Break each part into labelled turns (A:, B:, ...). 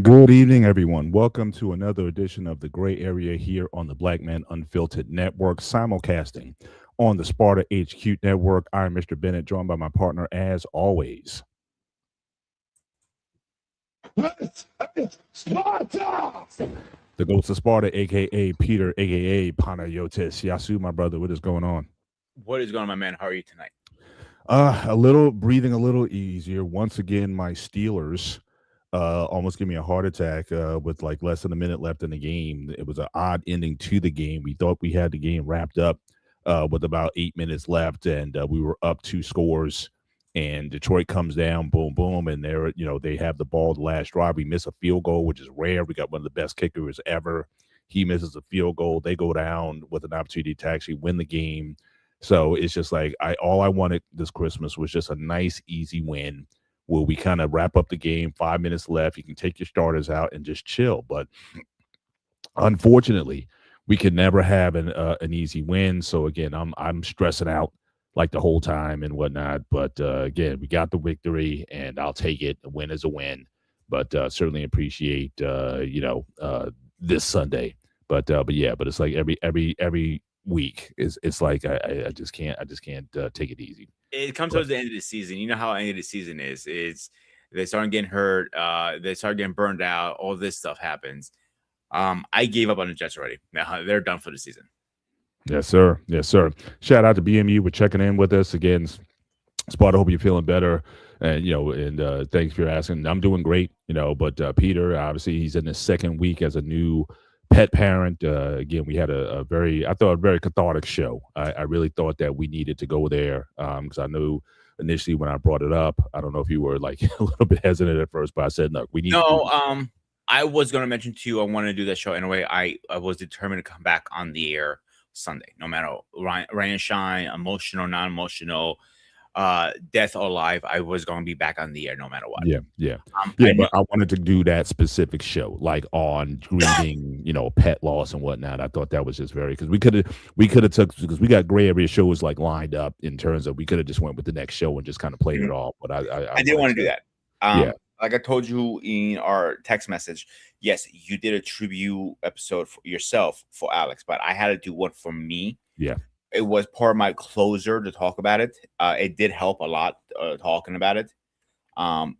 A: Good evening, everyone. Welcome to another edition of the Gray Area here on the Black Man Unfiltered Network, simulcasting on the Sparta HQ Network. I'm Mr. Bennett, joined by my partner, as always,
B: Sparta!
A: the Ghost of Sparta, aka Peter, aka Panayotis. Yasu, my brother, what is going on?
B: What is going on, my man? How are you tonight?
A: A little breathing a little easier. Once again, my Steelers almost gave me a heart attack with like less than a minute left in the game. It was an odd ending to the game. We thought we had the game wrapped up with about 8 minutes left, and we were up two scores. And Detroit comes down, boom, boom, and they have the ball the last drive. We miss a field goal, which is rare. We got one of the best kickers ever. He misses a field goal. They go down with an opportunity to actually win the game. So it's just like all I wanted this Christmas was just a nice, easy win where we kind of wrap up the game. 5 minutes left. You can take your starters out and just chill. But unfortunately, we could never have an easy win. So again, I'm stressing out like the whole time and whatnot. But again, we got the victory, and I'll take it. A win is a win. But certainly appreciate this Sunday. But yeah, but it's like every week is it's like I just can't take it easy.
B: It comes
A: But
B: towards the end of the season. You know how end of the season is. It's they start getting hurt. They start getting burned out. All this stuff happens. I gave up on the Jets already. Now they're done for the season.
A: yes, sir. Yes, sir. Shout out to BMU for checking in with us again. Spot, I hope you're feeling better. And thanks for asking. I'm doing great, but Peter, obviously, he's in his second week as a new pet parent. Again, we had I thought, a very cathartic show. I really thought that we needed to go there because I knew initially when I brought it up, I don't know if you were like a little bit hesitant at first, but I said, look, we need to do
B: No,
A: this.
B: I was gonna mention to you I want to do that show anyway. I was determined to come back on the air Sunday, no matter rain and shine, emotional, non-emotional, death or life. I was gonna be back on the air no matter what.
A: Yeah, yeah,
B: I
A: yeah.
B: know.
A: But I wanted to do that specific show, like on grieving, pet loss and whatnot. I thought that was just very because we could have took because we got gray area shows like lined up in terms of we could have just went with the next show and just kind of played it
B: Mhm.
A: off. But I
B: I didn't
A: wanted
B: want to do
A: to,
B: that.
A: yeah,
B: Like I told you in our text message, yes, you did a tribute episode for yourself for Alex, but I had to do one for me.
A: yeah,
B: It was part of my closer to talk about it. It did help a lot talking about it. Um,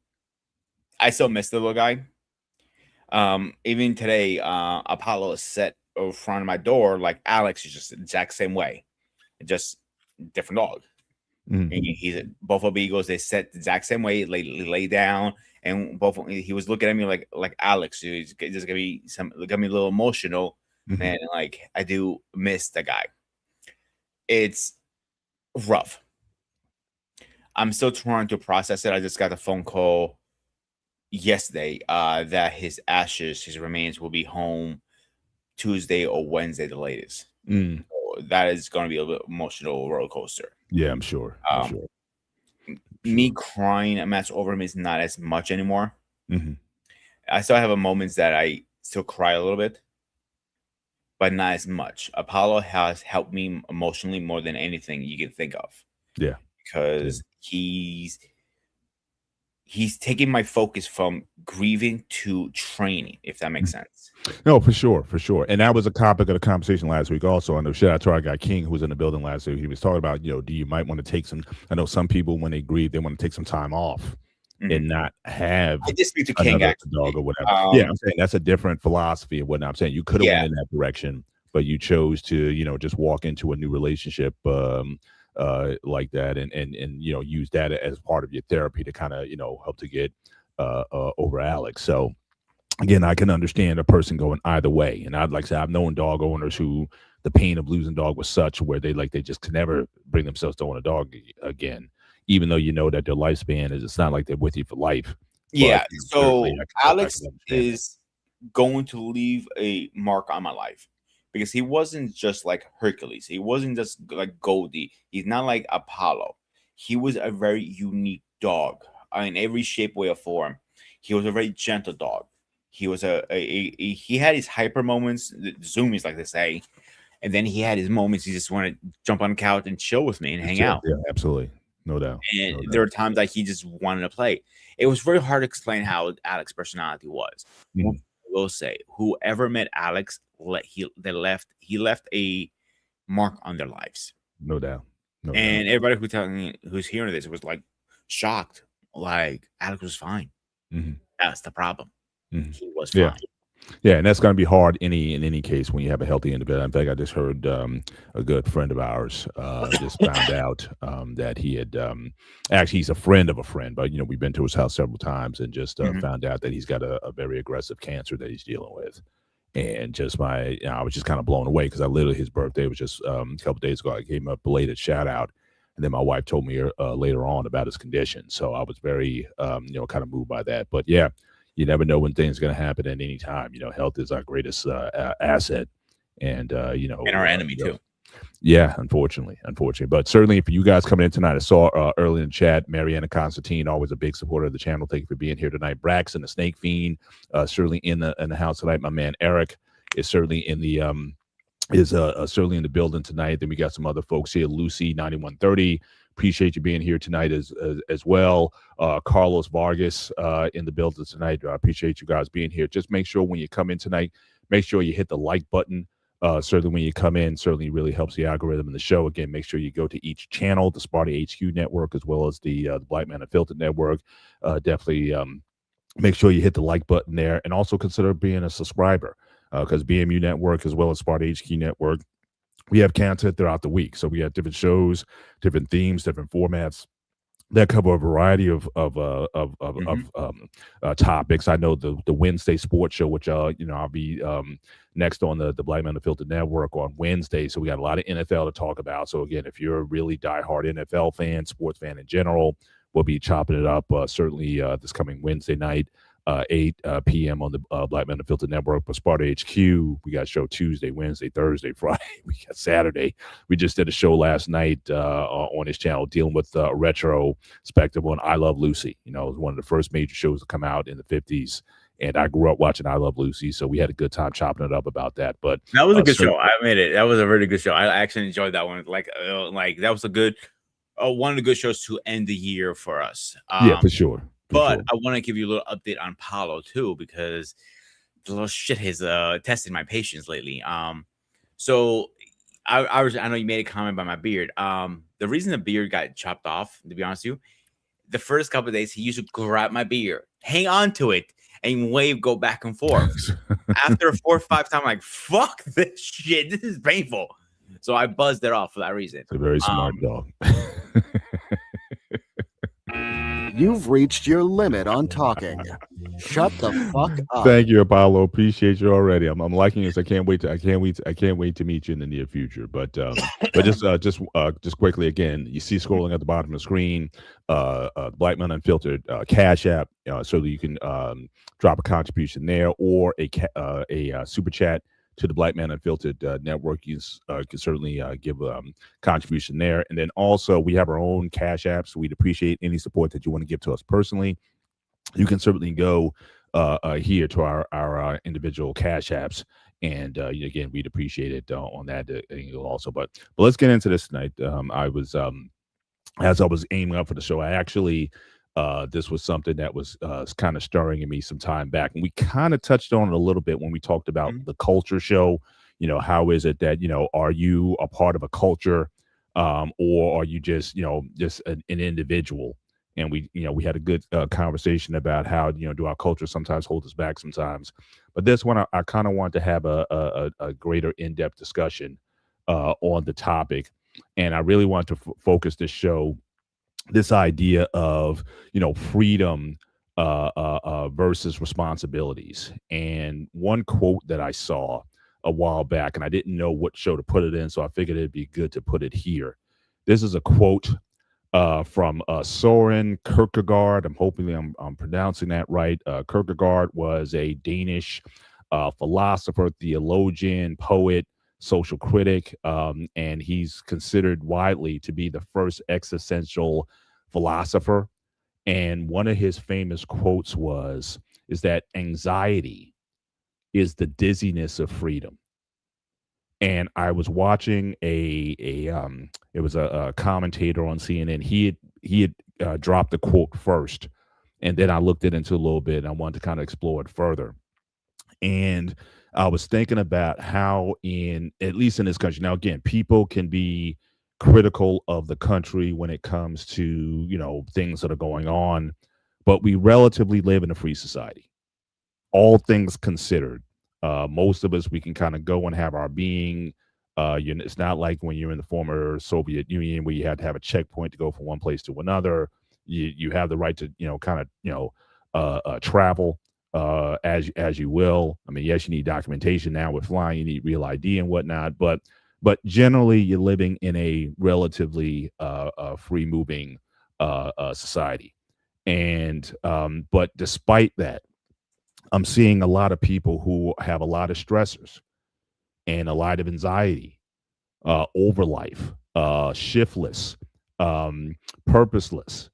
B: I still miss the little guy. Even today, Apollo is set in front of my door. Like Alex is just the exact same way, just different dog.
A: mhm,
B: He's both of Eagles. They set the exact same way. Lay down, and he was looking at me like Alex. He's just got me a little emotional,
A: mhm.
B: and like I do miss the guy. It's rough. I'm still trying to process it. I just got a phone call yesterday that his remains will be home Tuesday or Wednesday, the latest.
A: Mm.
B: So that is going to be a little emotional roller coaster.
A: Yeah, I'm sure. I'm
B: Um,
A: sure.
B: Me
A: Sure.
B: crying a match over him is not as much anymore.
A: Hmm.
B: I still have a moments that I still cry a little bit, but not as much. Apollo has helped me emotionally more than anything you can think of
A: Yeah. Yeah.
B: because he's taking my focus from grieving to training, if that makes sense.
A: No, for sure, for sure. And that was a topic of the conversation last week also. I know shout out to our guy King who was in the building last week. He was talking about, do you might want to take some I know some people when they grieve, they want to take some time off
B: Mhm.
A: and not have
B: I did speak to King
A: another
B: actually.
A: dog or whatever. Yeah,
B: Um,
A: I'm saying that's a different philosophy and whatnot. I'm saying you could have
B: yeah,
A: went in that direction, but you chose to, just walk into a new relationship like that and use that as part of your therapy to kind of, help to get over Alex. So again, I can understand a person going either way. And I'd like to say I've known dog owners who the pain of losing dog was such where they just could never bring themselves to own a dog again, even though you know that their lifespan is it's not like they're with you for life. But
B: yeah.
A: certainly
B: So
A: I
B: Alex
A: can understand that.
B: is going to leave a mark on my life because he wasn't just like Hercules. He wasn't just like Goldie. He's not like Apollo. He was a very unique dog in every shape, way, or form. He was a very gentle dog. He was he had his hyper moments, the zoomies like they say, and then he had his moments. He just wanted to jump on the couch and chill with me and hang
A: Sure.
B: out.
A: Yeah, absolutely. No doubt.
B: And
A: No
B: there
A: doubt.
B: were times like he just wanted to play. It was very hard to explain how Alex's personality was. One
A: Mhm.
B: thing I will say, whoever met Alex, he left a mark on their lives.
A: No doubt. No doubt.
B: And everybody who's hearing this was like shocked. Like Alex was fine.
A: Mhm.
B: That's the problem.
A: Mhm.
B: He was
A: Yeah.
B: fine.
A: Yeah, and that's going to be hard in any case when you have a healthy individual. In fact, I just heard a good friend of ours just found out that he had actually he's a friend of a friend, but we've been to his house several times and just
B: Mhm.
A: found out that he's got a very aggressive cancer that he's dealing with. And just I was just kind of blown away because I literally his birthday was just a couple days ago. I gave him a belated shout out, and then my wife told me later on about his condition. So I was very kind of moved by that. But yeah, you never know when things going to happen at any time. Health is our greatest asset, and
B: And our enemy too.
A: yeah, unfortunately. But certainly for you guys coming in tonight, I saw early in the chat, Mariana Constantine, always a big supporter of the channel. Thank you for being here tonight. Braxton, the Snake Fiend, certainly in the house tonight. My man Eric is certainly in the certainly in the building tonight. Then we got some other folks here. Lucy 9130. Appreciate you being here tonight as well. Carlos Vargas in the building tonight. Appreciate you guys being here. Just make sure when you come in tonight, make sure you hit the like button. Certainly when you come in, certainly really helps the algorithm in the show. Again, make sure you go to each channel, the Sparta HQ network, as well as the Black Man Unfiltered Network. Definitely make sure you hit the like button there, and also consider being a subscriber because BMU Network as well as Sparta HQ Network, we have content throughout the week. So we have different shows, different themes, different formats that cover a variety
B: Mhm.
A: of topics. I know the Wednesday sports show, which I'll be next on the Black Man Unfiltered Network on Wednesday. So we got a lot of NFL to talk about. So again, if you're a really diehard NFL fan, sports fan in general, we'll be chopping it up certainly this coming Wednesday night. 8 p.m. on the Black Men Unfiltered Network for Sparta HQ. We got a show Tuesday, Wednesday, Thursday, Friday. We got Saturday. We just did a show last night on his channel dealing with retro spectacle and I Love Lucy. It was one of the first major shows to come out in the 50s. And I grew up watching I Love Lucy, so we had a good time chopping it up about that. But
B: That was a good
A: certain,
B: show. I admit it. That was a really good show. I actually enjoyed that one. Like that was a good one of the good shows to end the year for us.
A: yeah, for sure. For
B: But
A: sure.
B: I want to give you a little update on Paulo too, because the little shit has tested my patience lately. So I know you made a comment about my beard. The reason the beard got chopped off, to be honest with you, the first couple of days he used to grab my beard, hang on to it, and wave, go back and forth. After 4 or 5 times, I'm like, fuck this shit. This is painful. So I buzzed it off for that reason.
A: It's a very smart dog.
C: You've reached your limit on talking. Shut the fuck up.
A: Thank you, Apollo. Appreciate you already. I'm liking this. I can't wait to meet you in the near future. But just quickly again, you see scrolling at the bottom of the screen, Black Man Unfiltered Cash App, so that you can drop a contribution there or a super chat to the Black Man Unfiltered Network. You can certainly give contribution there, and then also we have our own Cash App, so we'd appreciate any support that you want to give to us personally. You can certainly go here to our individual Cash Apps, and again, we'd appreciate it on that angle also. But let's get into this tonight. I was as I was aiming up for the show, I actually this was something that was kind of stirring in me some time back, and we kind of touched on it a little bit when we talked about
B: Mhm.
A: the culture show. How is it that are you a part of a culture, or are you just an individual? And we had a good conversation about how do our culture sometimes hold us back sometimes, but this one I kind of want to have a greater in-depth discussion on the topic, and I really want to focus this show this idea of freedom versus responsibilities. And one quote that I saw a while back, and I didn't know what show to put it in, so I figured it'd be good to put it here. This is a quote from Soren Kierkegaard. I'm hoping I'm pronouncing that right. Kierkegaard was a Danish philosopher, theologian, poet, social critic, and he's considered widely to be the first existential philosopher. And one of his famous quotes is that anxiety is the dizziness of freedom. And I was watching it was a commentator on CNN. He had dropped the quote first, and then I looked it into a little bit, and I wanted to kind of explore it further. And I was thinking about how, in at least in this country, now again, people can be critical of the country when it comes to things that are going on, but we relatively live in a free society, all things considered. Most of us, we can kind of go and have our being. It's not like when you're in the former Soviet Union where you had to have a checkpoint to go from one place to another. You have the right to kind of travel as you will. I mean, yes, you need documentation now with flying. You need real ID and whatnot, but generally, you're living in a relatively free moving society. And but despite that, I'm seeing a lot of people who have a lot of stressors and a lot of anxiety over life, shiftless, purposeless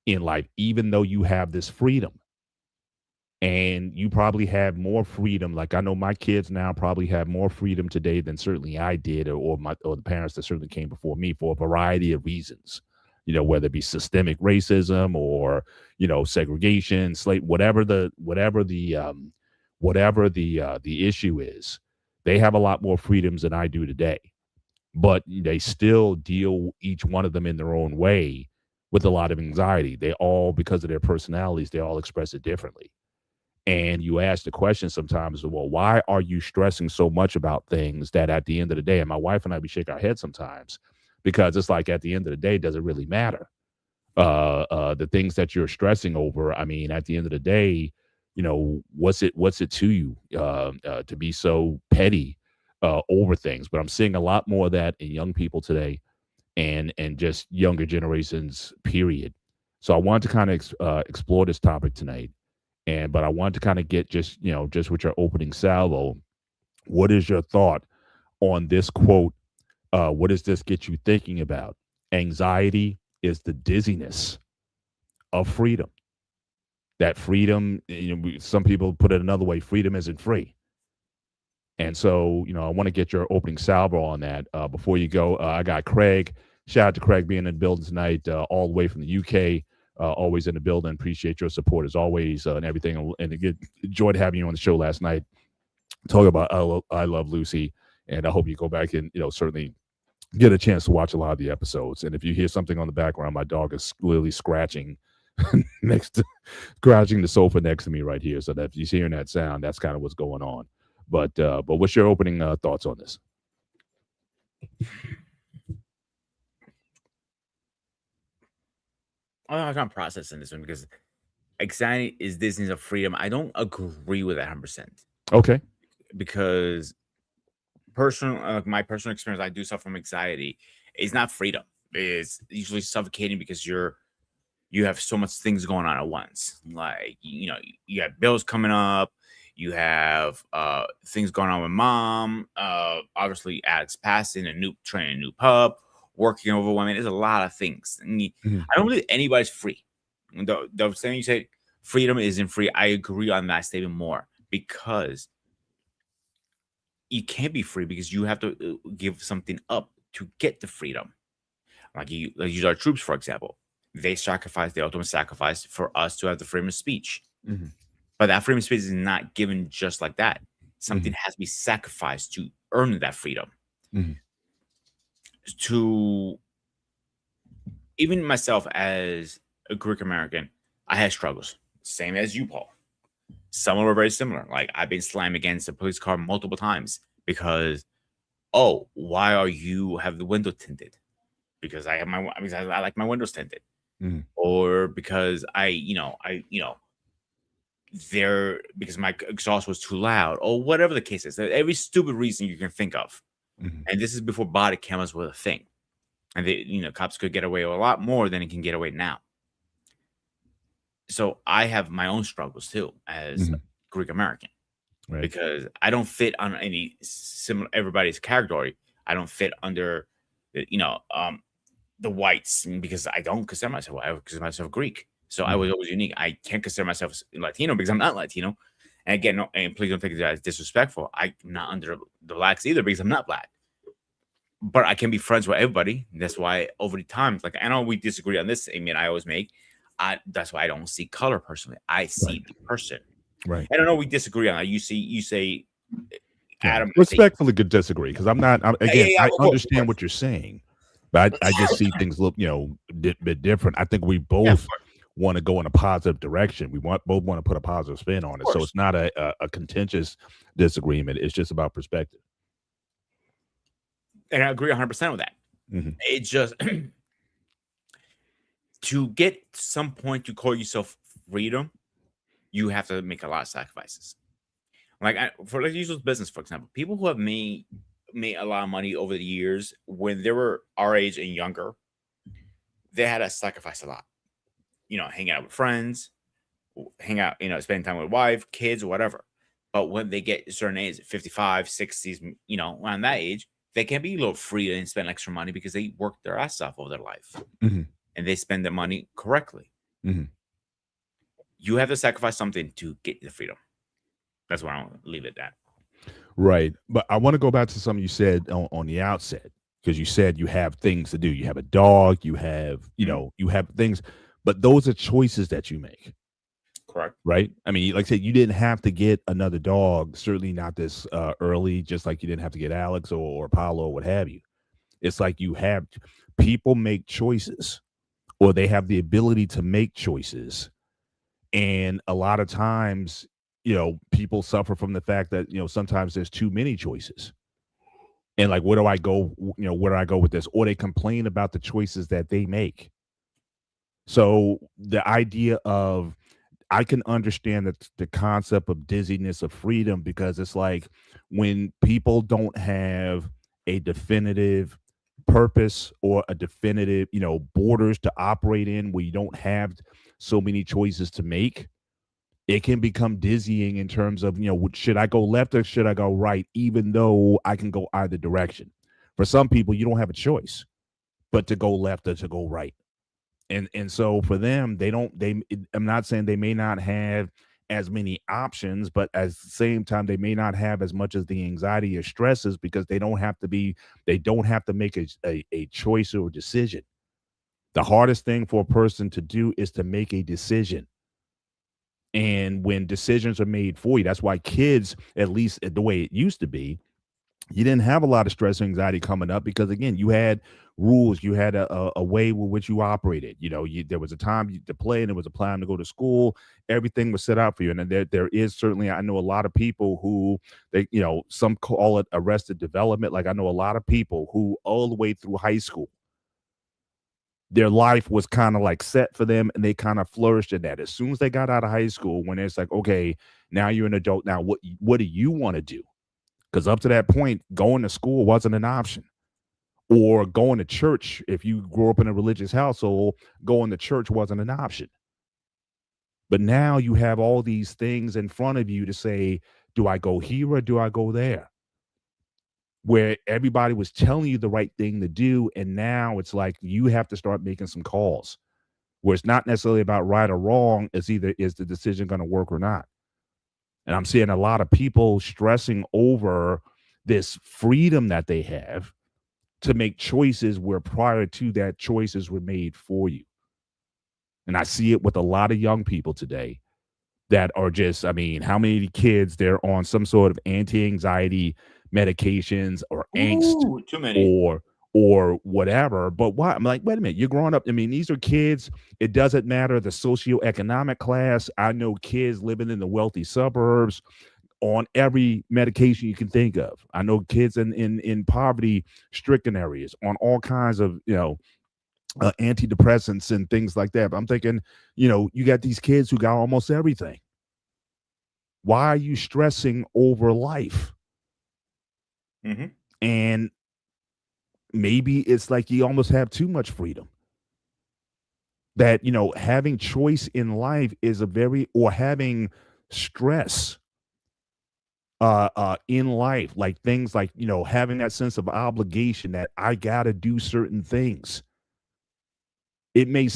A: in life, even though you have this freedom. And you probably have more freedom. Like I know my kids now probably have more freedom today than certainly I did, or the parents that certainly came before me for a variety of reasons. Whether it be systemic racism or segregation, slate, whatever the issue is, they have a lot more freedoms than I do today. But they still deal, each one of them in their own way, with a lot of anxiety. They all, because of their personalities, they all express it differently. And you ask the question sometimes, well, why are you stressing so much about things that at the end of the day, and my wife and I, we shake our heads sometimes, because it's like at the end of the day, does it really matter? The things that you're stressing over, I mean, at the end of the day, what's it to you to be so petty over things? But I'm seeing a lot more of that in young people today, and just younger generations, period. So I wanted to kind of explore this topic tonight. But I want to kind of get just with your opening salvo, what is your thought on this quote? What does this get you thinking about? Anxiety is the dizziness of freedom. That freedom, some people put it another way, freedom isn't free. And so, I want to get your opening salvo on that. Before you go, I got Craig. Shout out to Craig being in the building tonight, all the way from the UK. Always in the building. Appreciate your support as always, and everything. And enjoyed having you on the show last night. Talk about I Love Lucy, and I hope you go back and certainly get a chance to watch a lot of the episodes. And if you hear something on the background, my dog is literally scratching scratching the sofa next to me right here. So that if you're hearing that sound, that's kind of what's going on. But what's your opening thoughts on this?
B: I'm not processing this one because anxiety is distance of freedom. I don't agree with that 100%
A: Okay.
B: because my personal experience, I do suffer from anxiety. It's not freedom. It's usually suffocating because you have so much things going on at once. Like you have bills coming up. You have things going on with mom. Obviously, Alex passing, training a new pup, working over women. There's a lot of things. I don't believe anybody's free. The saying you say freedom isn't free, I agree on that statement more, because you can't be free because you have to give something up to get the freedom. Let's use our troops, for example. They sacrifice the ultimate sacrifice for us to have the freedom of speech.
A: Mm-hmm.
B: But that freedom of speech is not given just like that. Something has to be sacrificed to earn that freedom.
A: Mm-hmm.
B: To even myself as a Greek American, I had struggles. Same as you, Paul. Some were very similar. Like I've been slammed against a police car multiple times because, why are you have the window tinted? Because I like my windows tinted, or because because my exhaust was too loud, or whatever the case is. Every stupid reason you can think of. And this is before body cameras were a thing. And cops could get away with a lot more than it can get away now. So I have my own struggles too as Greek American,
A: right?
B: Because I don't fit on any similar everybody's category. I don't fit under the whites because I don't consider myself. I consider myself Greek. So I was always unique. I can't consider myself Latino because I'm not Latino. And again, and please don't think that as disrespectful. I'm not under the blacks either because I'm not black. but I can be friends with everybody. That's why over the times, like I know we disagree on this statement I always make. That's why I don't see color personally. I
A: Right.
B: see the person.
A: Right.
B: And I know we disagree on that. You say
A: Yeah.
B: Adam, I say
A: Respectfully could disagree because
B: yeah,
A: again,
B: yeah, yeah,
A: I
B: of
A: understand
B: course.
A: what you're saying, but I just see things look, bit different. I think we
B: Yeah,
A: both want to go in a positive direction. We both want to put a positive spin
B: of
A: on it. So
B: course.
A: it's not a contentious disagreement. It's just about perspective.
B: And I agree 100% with that.
A: Hmm.
B: It's just to get some point to call yourself freedom, you have to make a lot of sacrifices. Like for let's use business for example, people who have made a lot of money over the years when they were our age and younger, they had to sacrifice a lot. Hang out with friends, hang out, spend time with wife, kids, whatever. But when they get a certain age, 55, 60s, around that age, they can be a little free and spend extra money because they worked their ass off over their life
A: Hmm.
B: and they spend their money correctly.
A: Hmm.
B: You have to sacrifice something to get the freedom. That's why I don't leave it at.
A: Right. But I want to go back to something you said on the outset because you said you have things to do. You have a dog, you have,
B: Mhm.
A: you have things, but those are choices that you make.
B: Correct.
A: Right? I mean, like I said, you didn't have to get another dog, certainly not this early, just like you didn't have to get Alex or Apollo or what have you. It's like you have people make choices or they have the ability to make choices. And a lot of times, people suffer from the fact that, sometimes there's too many choices. And like, where do I go? Where do I go with this? Or they complain about the choices that they make. So the idea of I can understand the concept of dizziness of freedom because it's like when people don't have a definitive purpose or a definitive, borders to operate in where you don't have so many choices to make, it can become dizzying in terms of, should I go left or should I go right, even though I can go either direction. For some people, you don't have a choice but to go left or to go right, and so for them they don't they I'm not saying they may not have as many options, but at the same time they may not have as much as the anxiety or stresses because they don't have to make a choice or a decision. The hardest thing for a person to do is to make a decision. And when decisions are made for you, that's why kids, at least the way it used to be, you didn't have a lot of stress and anxiety coming up because again you had rules, you had a way with which you operated. There was a time to play and there was a plan to go to school. Everything was set out for you, and then there is certainly, I know a lot of people who they, some call it arrested development. Like I know a lot of people who all the way through high school their life was kind of like set for them and they kind of flourished in that. As soon as they got out of high school, when it's like, okay, now you're an adult, now what do you want to do? Because up to that point, going to school wasn't an option. Or going to church, if you grew up in a religious household, going to church wasn't an option. But now you have all these things in front of you to say, do I go here or do I go there? Where everybody was telling you the right thing to do. And now it's like you have to start making some calls where it's not necessarily about right or wrong. It's either is the decision going to work or not. And I'm seeing a lot of people stressing over this freedom that they have to make choices where prior to that choices were made for you. And I see it with a lot of young people today that are just, I mean, how many kids they're on some sort of anti-anxiety medications or angst
B: Ooh, too many.
A: or or whatever. But why? I'm like, wait a minute, you're growing up. I mean, these are kids. It doesn't matter the socioeconomic class. I know kids living in the wealthy suburbs on every medication you can think of. I know kids in poverty stricken areas on all kinds of antidepressants and things like that. But I'm thinking, you got these kids who got almost everything. Why are you stressing over life?
B: Hmm.
A: And maybe it's like you almost have too much freedom. That having choice in life is a very or having stress in life, like things like having that sense of obligation that I gotta do certain things. It may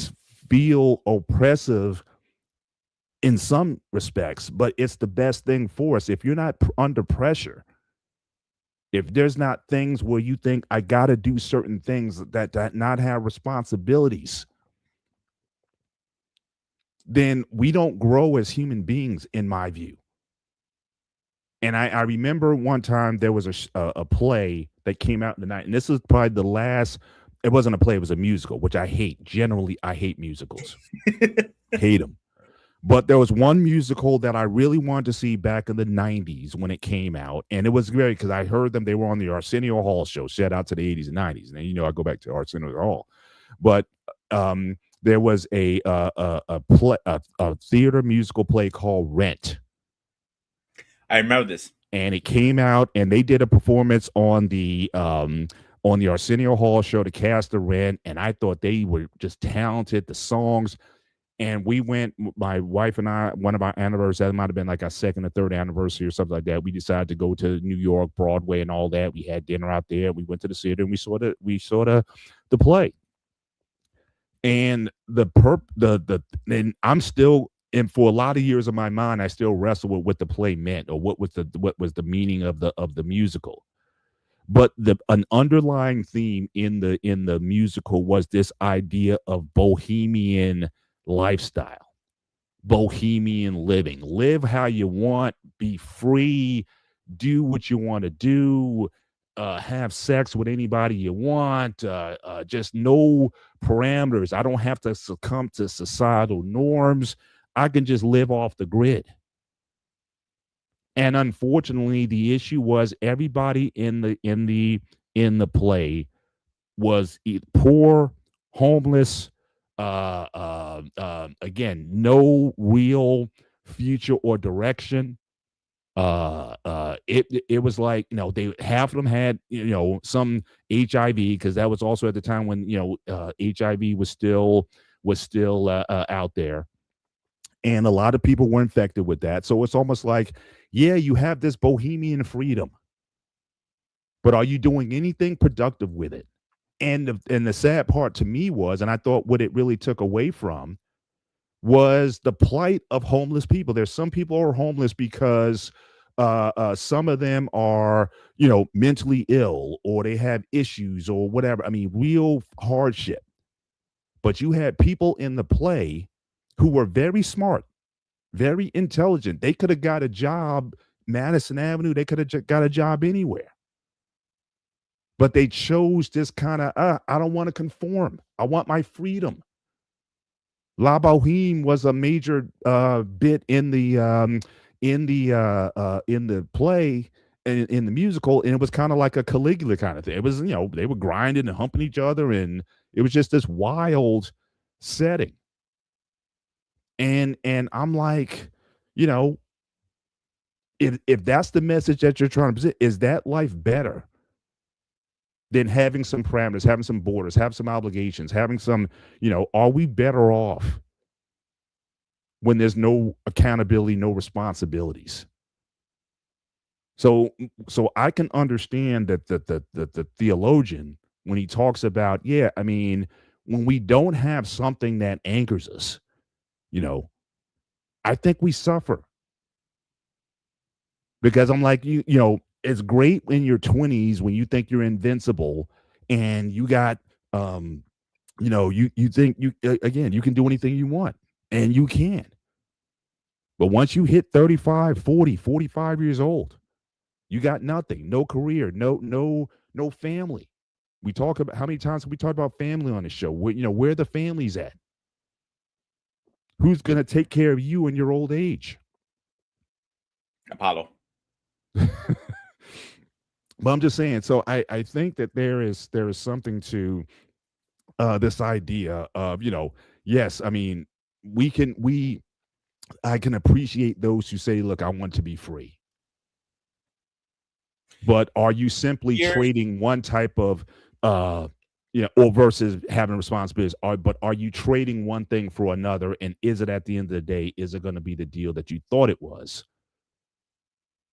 A: feel oppressive in some respects, but it's the best thing for us. If you're not under pressure, If there's not things where you think I got to do certain things that not have responsibilities, then we don't grow as human beings, in my view. And I remember one time there was a play that came out in the night, and this was probably the last. It wasn't a play; it was a musical, which I hate. Generally, I hate musicals. Hate them. But there was one musical that I really wanted to see back in the '90s when it came out, and it was great because I heard them. They were on the Arsenio Hall show. Shout out to the '80s and '90s, and then, I go back to Arsenio Hall. But there was a theater musical play called Rent.
B: I remember this.
A: And it came out, and they did a performance on the Arsenio Hall show, to cast the Rent, and I thought they were just talented. The songs, and we went, my wife and I, one of our anniversaries, that might have been like our second or third anniversary or something like that. We decided to go to New York, Broadway, and all that. We had dinner out there. We went to the theater, and we saw the play. And and I'm still, and for a lot of years of my mind, I still wrestle with what the play meant, or what was the meaning of the musical. But an underlying theme in the musical was this idea of bohemian lifestyle, bohemian living. Live how you want, be free, do what you want to do, have sex with anybody you want, just no parameters. I don't have to succumb to societal norms. I can just live off the grid. And unfortunately, the issue was everybody in the play was poor, homeless. Again, no real future or direction. It was like, they, half of them had, some HIV, because that was also at the time when, HIV was still out there, and a lot of people were infected with that. So it's almost like, yeah, you have this bohemian freedom, but are you doing anything productive with it? And the sad part to me was, and I thought what it really took away from, was the plight of homeless people. There's some people who are homeless because some of them are, mentally ill, or they have issues or whatever. I mean, real hardship. But you had people in the play who were very smart, very intelligent. They could have got a job, Madison Avenue. They could have got a job anywhere. But they chose this kind of, I don't want to conform. I want my freedom. La Boheme was a major bit in the play, in the musical, and it was kind of like a Caligula kind of thing. It was, they were grinding and humping each other, and it was just this wild setting. And I'm like, if that's the message that you're trying to present, is that life better than having some parameters, having some borders, have some obligations, having some, are we better off when there's no accountability, no responsibilities? So I can understand that the theologian, when he talks about, yeah, I mean, when we don't have something that anchors us, I think we suffer. Because I'm like, it's great in your 20s when you think you're invincible, and you got, you think again, you can do anything you want, and you can. But once you hit 35, 40, 45 years old, you got nothing, no career, no family. We talk about, how many times have we talked about family on the show? Where the family's at? Who's going to take care of you in your old age?
B: Apollo.
A: But I'm just saying. So I think that there is something to this idea of, yes, I mean, I can appreciate those who say, look, I want to be free. But are you simply trading one type of, or versus having responsibilities? But are you trading one thing for another? And is it, at the end of the day, is it going to be the deal that you thought it was?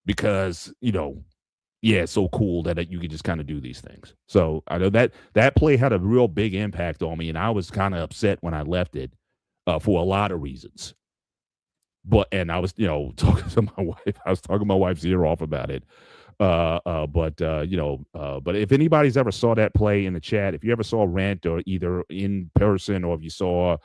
A: Because, yeah, it's so cool that you can just kind of do these things. So I know that play had a real big impact on me, and I was kind of upset when I left it for a lot of reasons. And I was, talking to my wife. I was talking my wife's ear off about it. But if anybody's ever saw that play in the chat, if you ever saw Rent or either in person or if you saw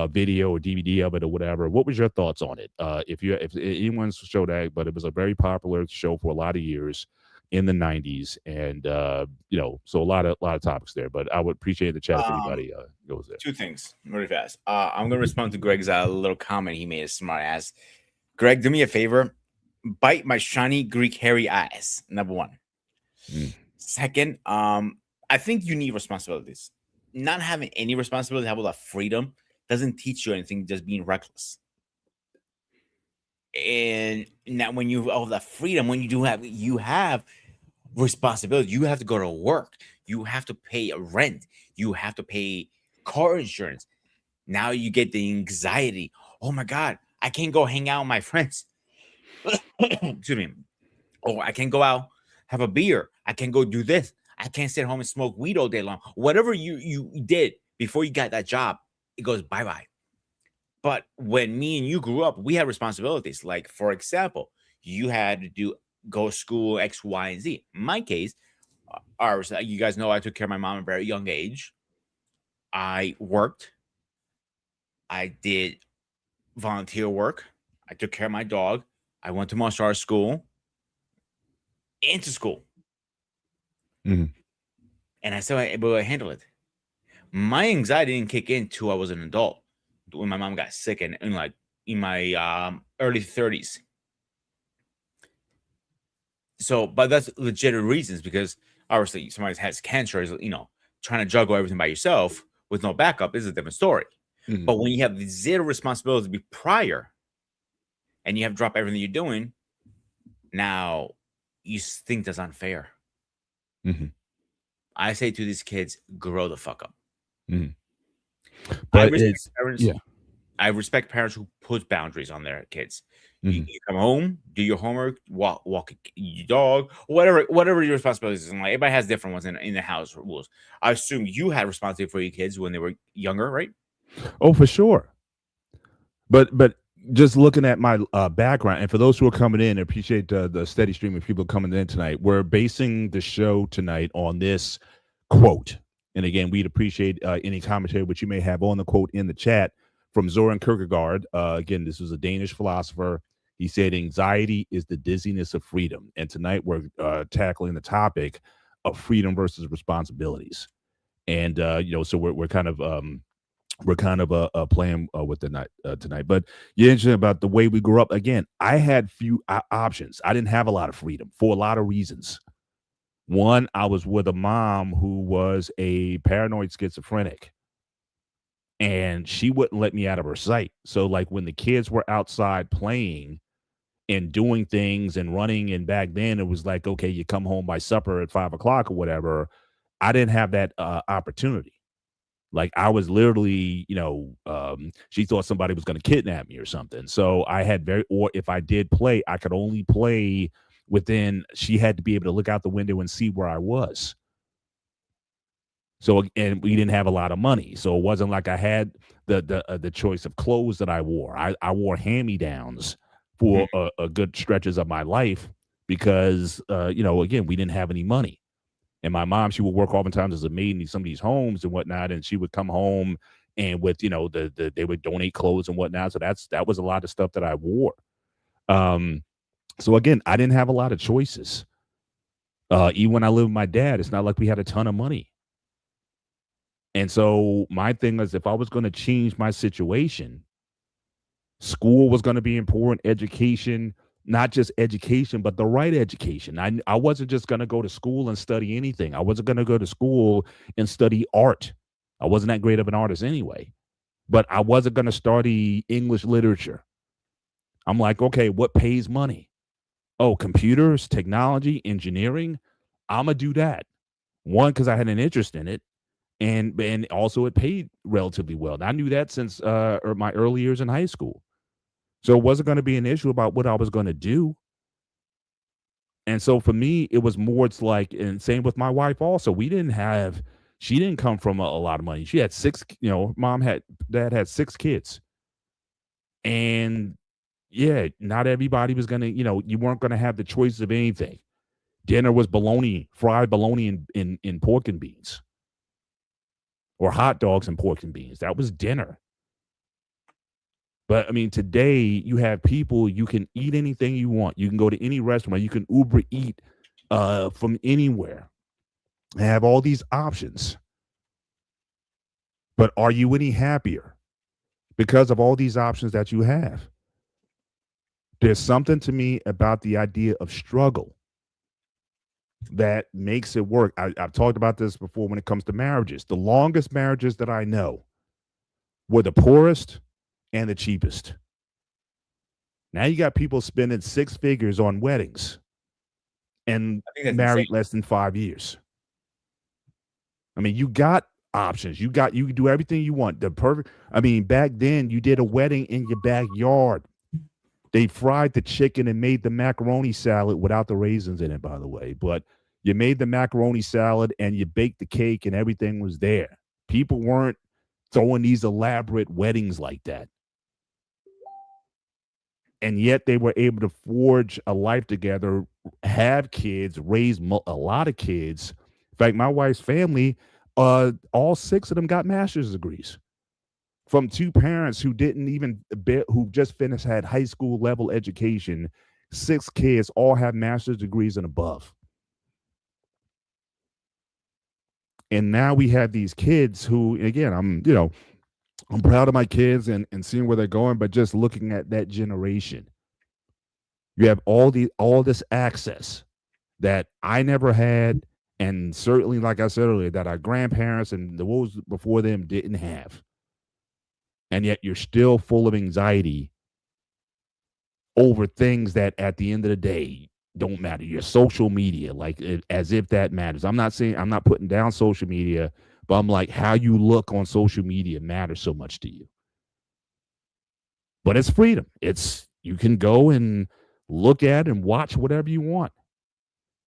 A: video or DVD of it or whatever, what was your thoughts on it? If anyone's showed that, but it was a very popular show for a lot of years in the '90s, and so a lot of topics there. But I would appreciate the chat if
B: Um,
A: anybody goes there.
B: Two things really fast. I'm gonna respond to Greg's little comment he made. A smart ass. Greg, do me a favor. Bite my shiny Greek hairy ass. Number one.
A: Mm.
B: Second, I think you need responsibilities. Not having any responsibility, have a lot of freedom, doesn't teach you anything. Just being reckless. And now, when you have all that freedom, when you have responsibility, you have to go to work. You have to pay a rent. You have to pay car insurance. Now you get the anxiety. Oh my god, I can't go hang out with my friends. Excuse me. Or I can't go out, have a beer. I can't go do this. I can't sit home and smoke weed all day long. Whatever you did before you got that job, it goes bye-bye. But when me and you grew up, we had responsibilities. Like, for example, you had to go to school X, Y, and Z. In my case, you guys know I took care of my mom at a very young age. I worked. I did volunteer work. I took care of my dog. I went to martial arts school, into school,
A: Mhm.
B: and I still able to handle it. My anxiety didn't kick in until I was an adult, when my mom got sick, and in my early 30s. So, but that's legitimate reasons, because obviously somebody has cancer, is trying to juggle everything by yourself with no backup is a different story.
A: Mhm.
B: But when you have the zero responsibility to be prior, and you have to drop everything you're doing, now you think that's unfair.
A: Mhm.
B: I say to these kids, grow the fuck up.
A: Mhm.
B: I
A: But
B: respect
A: it's
B: parents.
A: yeah.
B: I respect parents who put boundaries on their kids. You,
A: Mhm.
B: you come home, do your homework, walk your dog, whatever your responsibilities is. And like, everybody has different ones in the house rules. I assume you had responsibility for your kids when they were younger, right?
A: Oh, for sure. But just looking at my background, and for those who are coming in, I appreciate the steady stream of people coming in tonight. We're basing the show tonight on this quote, and again, we'd appreciate any commentary which you may have on the quote in the chat from Zoran Kierkegaard. Again, this was a Danish philosopher. He said, "Anxiety is the dizziness of freedom," and tonight we're tackling the topic of freedom versus responsibilities. And so we're kind of playing with the night tonight. But you're interested about the way we grew up. Again, I had few options. I didn't have a lot of freedom for a lot of reasons. One, I was with a mom who was a paranoid schizophrenic, and she wouldn't let me out of her sight. So, like when the kids were outside playing and doing things and running, and back then it was like, okay, you come home by supper at 5 o'clock or whatever. I didn't have that opportunity. Like I was literally, she thought somebody was going to kidnap me or something. So I had or if I did play, I could only play within, she had to be able to look out the window and see where I was. So, and we didn't have a lot of money. So it wasn't like I had the choice of clothes that I wore. I wore hand-me-downs for a good stretches of my life because, again, we didn't have any money. And my mom, she would work oftentimes as a maid in some of these homes and whatnot, and she would come home and with they would donate clothes and whatnot. So that was a lot of stuff that I wore. So again, I didn't have a lot of choices. Even when I lived with my dad, it's not like we had a ton of money. And so my thing is, if I was going to change my situation, school was going to be important, education, not just education, but the right education. I wasn't just going to go to school and study anything. I wasn't going to go to school and study art. I wasn't that great of an artist anyway, but I wasn't going to study English literature. I'm like, okay, what pays money? Oh, computers, technology, engineering. I'm going to do that. One, because I had an interest in it. And also it paid relatively well. And I knew that since my early years in high school. So it wasn't going to be an issue about what I was going to do. And so for me, it was more, it's like, and same with my wife also. She didn't come from a lot of money. She had dad had 6 kids. And yeah, not everybody was going to, you weren't going to have the choice of anything. Dinner was bologna, fried bologna in pork and beans, or hot dogs and pork and beans. That was dinner. But I mean, today you have people, you can eat anything you want. You can go to any restaurant, you can Uber eat from anywhere. Have all these options. But are you any happier because of all these options that you have? There's something to me about the idea of struggle that makes it work. I've talked about this before when it comes to marriages. The longest marriages that I know were the poorest and the cheapest. Now you got people spending six figures on weddings and
B: I think that's insane.
A: married less than 5 years. I mean, you got options. You can do everything you want. The perfect. I mean, back then you did a wedding in your backyard. They fried the chicken and made the macaroni salad without the raisins in it, by the way. But you made the macaroni salad and you baked the cake and everything was there. People weren't throwing these elaborate weddings like that. And yet they were able to forge a life together, have kids, raise a lot of kids. In fact, my wife's family, all six of them got master's degrees from two parents who didn't even who just finished had high school level education. Six kids all have master's degrees and above. And now we have these kids who, again, I'm proud of my kids and seeing where they're going, but just looking at that generation, you have all this access that I never had, and certainly, like I said earlier, that our grandparents and the ones before them didn't have. And yet you're still full of anxiety over things that at the end of the day don't matter. Your social media, as if that matters. I'm not putting down social media, but I'm like, how you look on social media matters so much to you. But it's freedom. You can go and look at and watch whatever you want.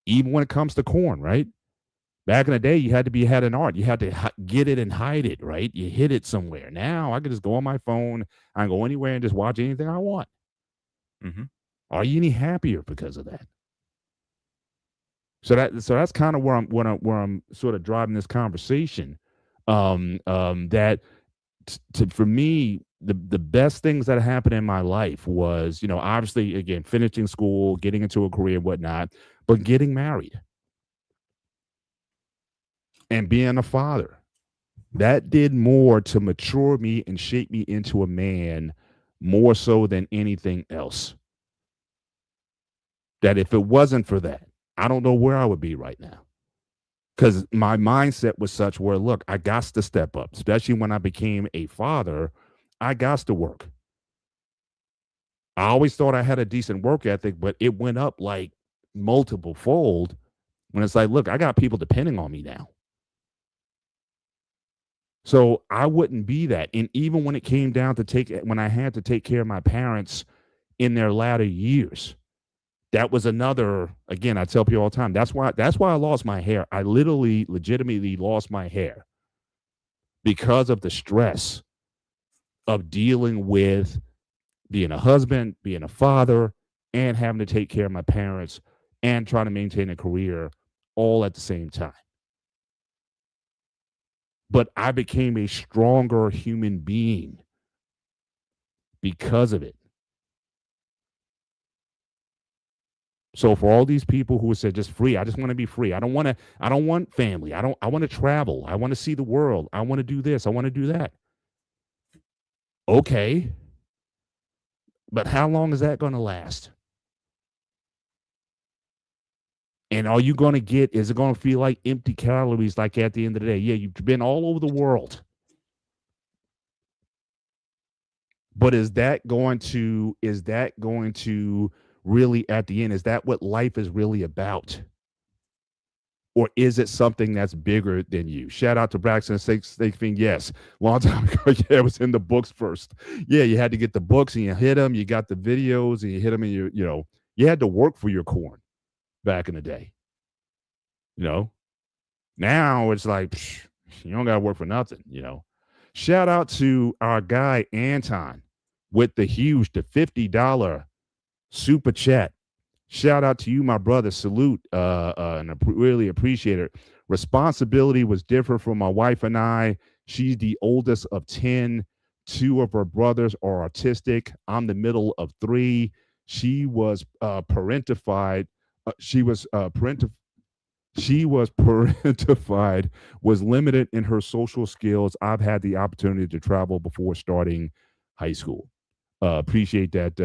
A: Even when it comes to corn, right? Back in the day, you had an art. You had to get it and hide it, right? You hid it somewhere. Now I can just go on my phone. I can go anywhere and just watch anything I want.
B: Mm-hmm.
A: Are you any happier because of that? So that's kind of where I'm sort of driving this conversation. That for me, the best things that happened in my life was, obviously, again, finishing school, getting into a career, whatnot, but getting married and being a father. That did more to mature me and shape me into a man more so than anything else. That if it wasn't for that, I don't know where I would be right now. Because my mindset was such where, look, I got to step up, especially when I became a father. I got to work. I always thought I had a decent work ethic, but it went up like multiple fold when it's like, look, I got people depending on me now. So I wouldn't be that. And even when it came down to when I had to take care of my parents in their latter years, that was another, again, I tell people all the time, that's why I lost my hair. I legitimately lost my hair because of the stress of dealing with being a husband, being a father, and having to take care of my parents and trying to maintain a career all at the same time. But I became a stronger human being because of it. So for all these people who said just free, I just want to be free. I don't want family. I want to travel. I want to see the world. I want to do this. I want to do that. Okay. But how long is that going to last? And are you going to is it going to feel like empty calories like at the end of the day? Yeah, you've been all over the world. But is that going to really at the end, is that what life is really about? Or is it something that's bigger than you? Shout out to Braxton Steakfing. Yes, long time ago. Yeah, it was in the books first. Yeah, you had to get the books and you hit them. You got the videos and you hit them, and you had to work for your corn back in the day. Now it's like you don't got to work for nothing. Shout out to our guy Anton with the $50 super chat. Shout out to you, my brother. Salute, and really appreciate it. Responsibility was different for my wife and I. She's the oldest of 10. Two of her brothers are autistic. I'm the middle of three. She was parentified. She was she was parentified, was limited in her social skills. I've had the opportunity to travel before starting high school. Appreciate that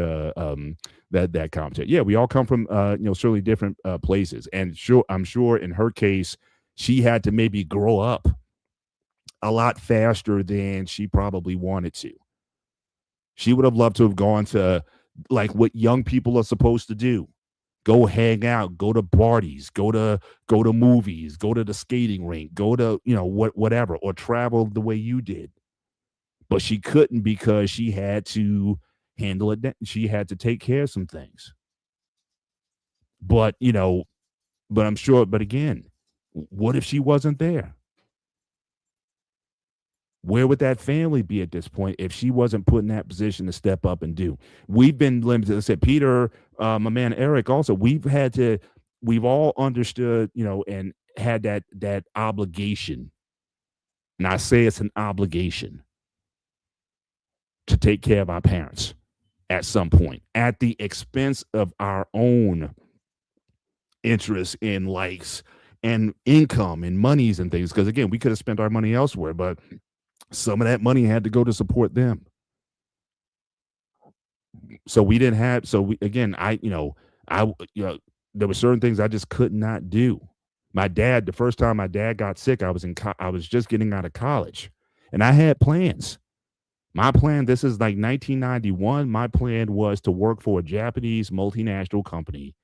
A: content. Yeah, we all come from certainly different places, and I'm sure in her case, she had to maybe grow up a lot faster than she probably wanted to. She would have loved to have gone to like what young people are supposed to do: go hang out, go to parties, go to movies, go to the skating rink, go to whatever, or travel the way you did. But she couldn't because she had to handle it. She had to take care of some things. But but I'm sure. But again, what if she wasn't there? Where would that family be at this point if she wasn't put in that position to step up and do? We've been limited. I said, Peter, my man Eric, also, we've all understood, and had that obligation. And I say it's an obligation to take care of our parents at some point, at the expense of our own interests and likes and income and monies and things. Because again, we could have spent our money elsewhere, but some of that money had to go to support them. So we didn't have. So we again, I there were certain things I just could not do. My dad, the first time my dad got sick, I was just getting out of college, and I had plans. My plan, this is like 1991. My plan was to work for a Japanese multinational company,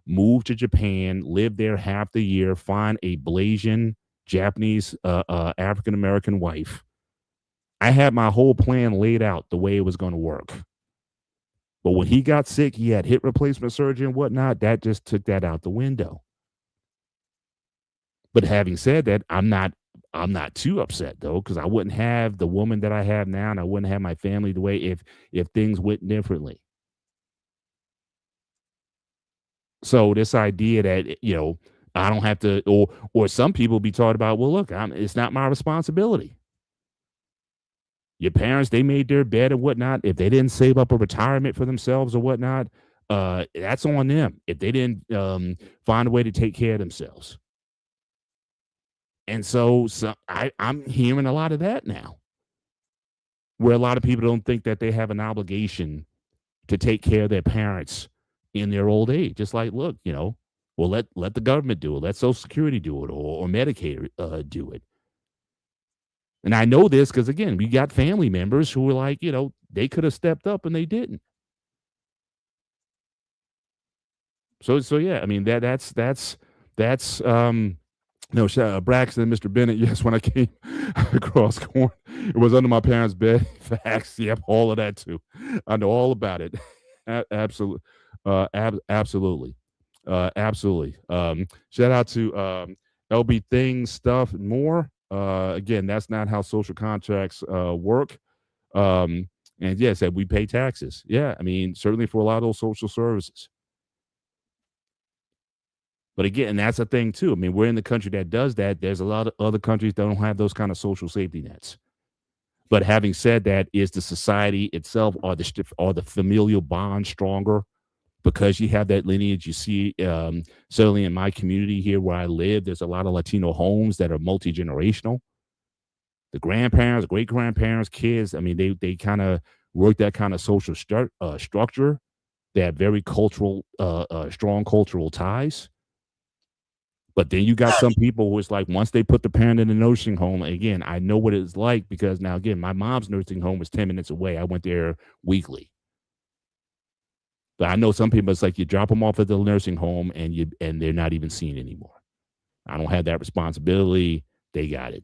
A: move to Japan, live there half the year, find a Blasian Japanese African American wife. I had my whole plan laid out the way it was going to work. But when he got sick, he had hip replacement surgery and whatnot. That just took that out the window. But having said that, I'm not too upset though, because I wouldn't have the woman that I have now, and I wouldn't have my family the way if things went differently. So this idea that I don't have to, or some people be taught about, well, look, it's not my responsibility. Your parents, they made their bed and whatnot. If they didn't save up a retirement for themselves or whatnot, that's on them. If they didn't find a way to take care of themselves. And so I'm hearing a lot of that now, where a lot of people don't think that they have an obligation to take care of their parents in their old age. Just like, look, well, let the government do it, let Social Security do it, or Medicaid do it. And I know this because again, we got family members who were like, they could have stepped up and they didn't. So yeah, I mean that's no, Braxton, Mr. Bennett. Yes, when I came across corn, it was under my parents' bed. Facts. Yep, all of that too. I know all about it. Absolutely, absolutely, absolutely. Shout out to LB Things stuff and more. Again, that's not how social contracts work. And yes, we pay taxes. Yeah, I mean certainly for a lot of those social services. But again, and that's a thing too. I mean, we're in the country that does that. There's a lot of other countries that don't have those kind of social safety nets. But having said that, is the society itself or the familial bond stronger because you have that lineage? You see, certainly in my community here where I live, there's a lot of Latino homes that are multi generational. The grandparents, great grandparents, kids. I mean, they kind of work that kind of social structure. They have very strong cultural ties. But then you got some people who it's like once they put the parent in the nursing home, again, I know what it's like because now again, my mom's nursing home was 10 minutes away. I went there weekly. But I know some people it's like you drop them off at the nursing home and they're not even seen anymore. I don't have that responsibility. They got it.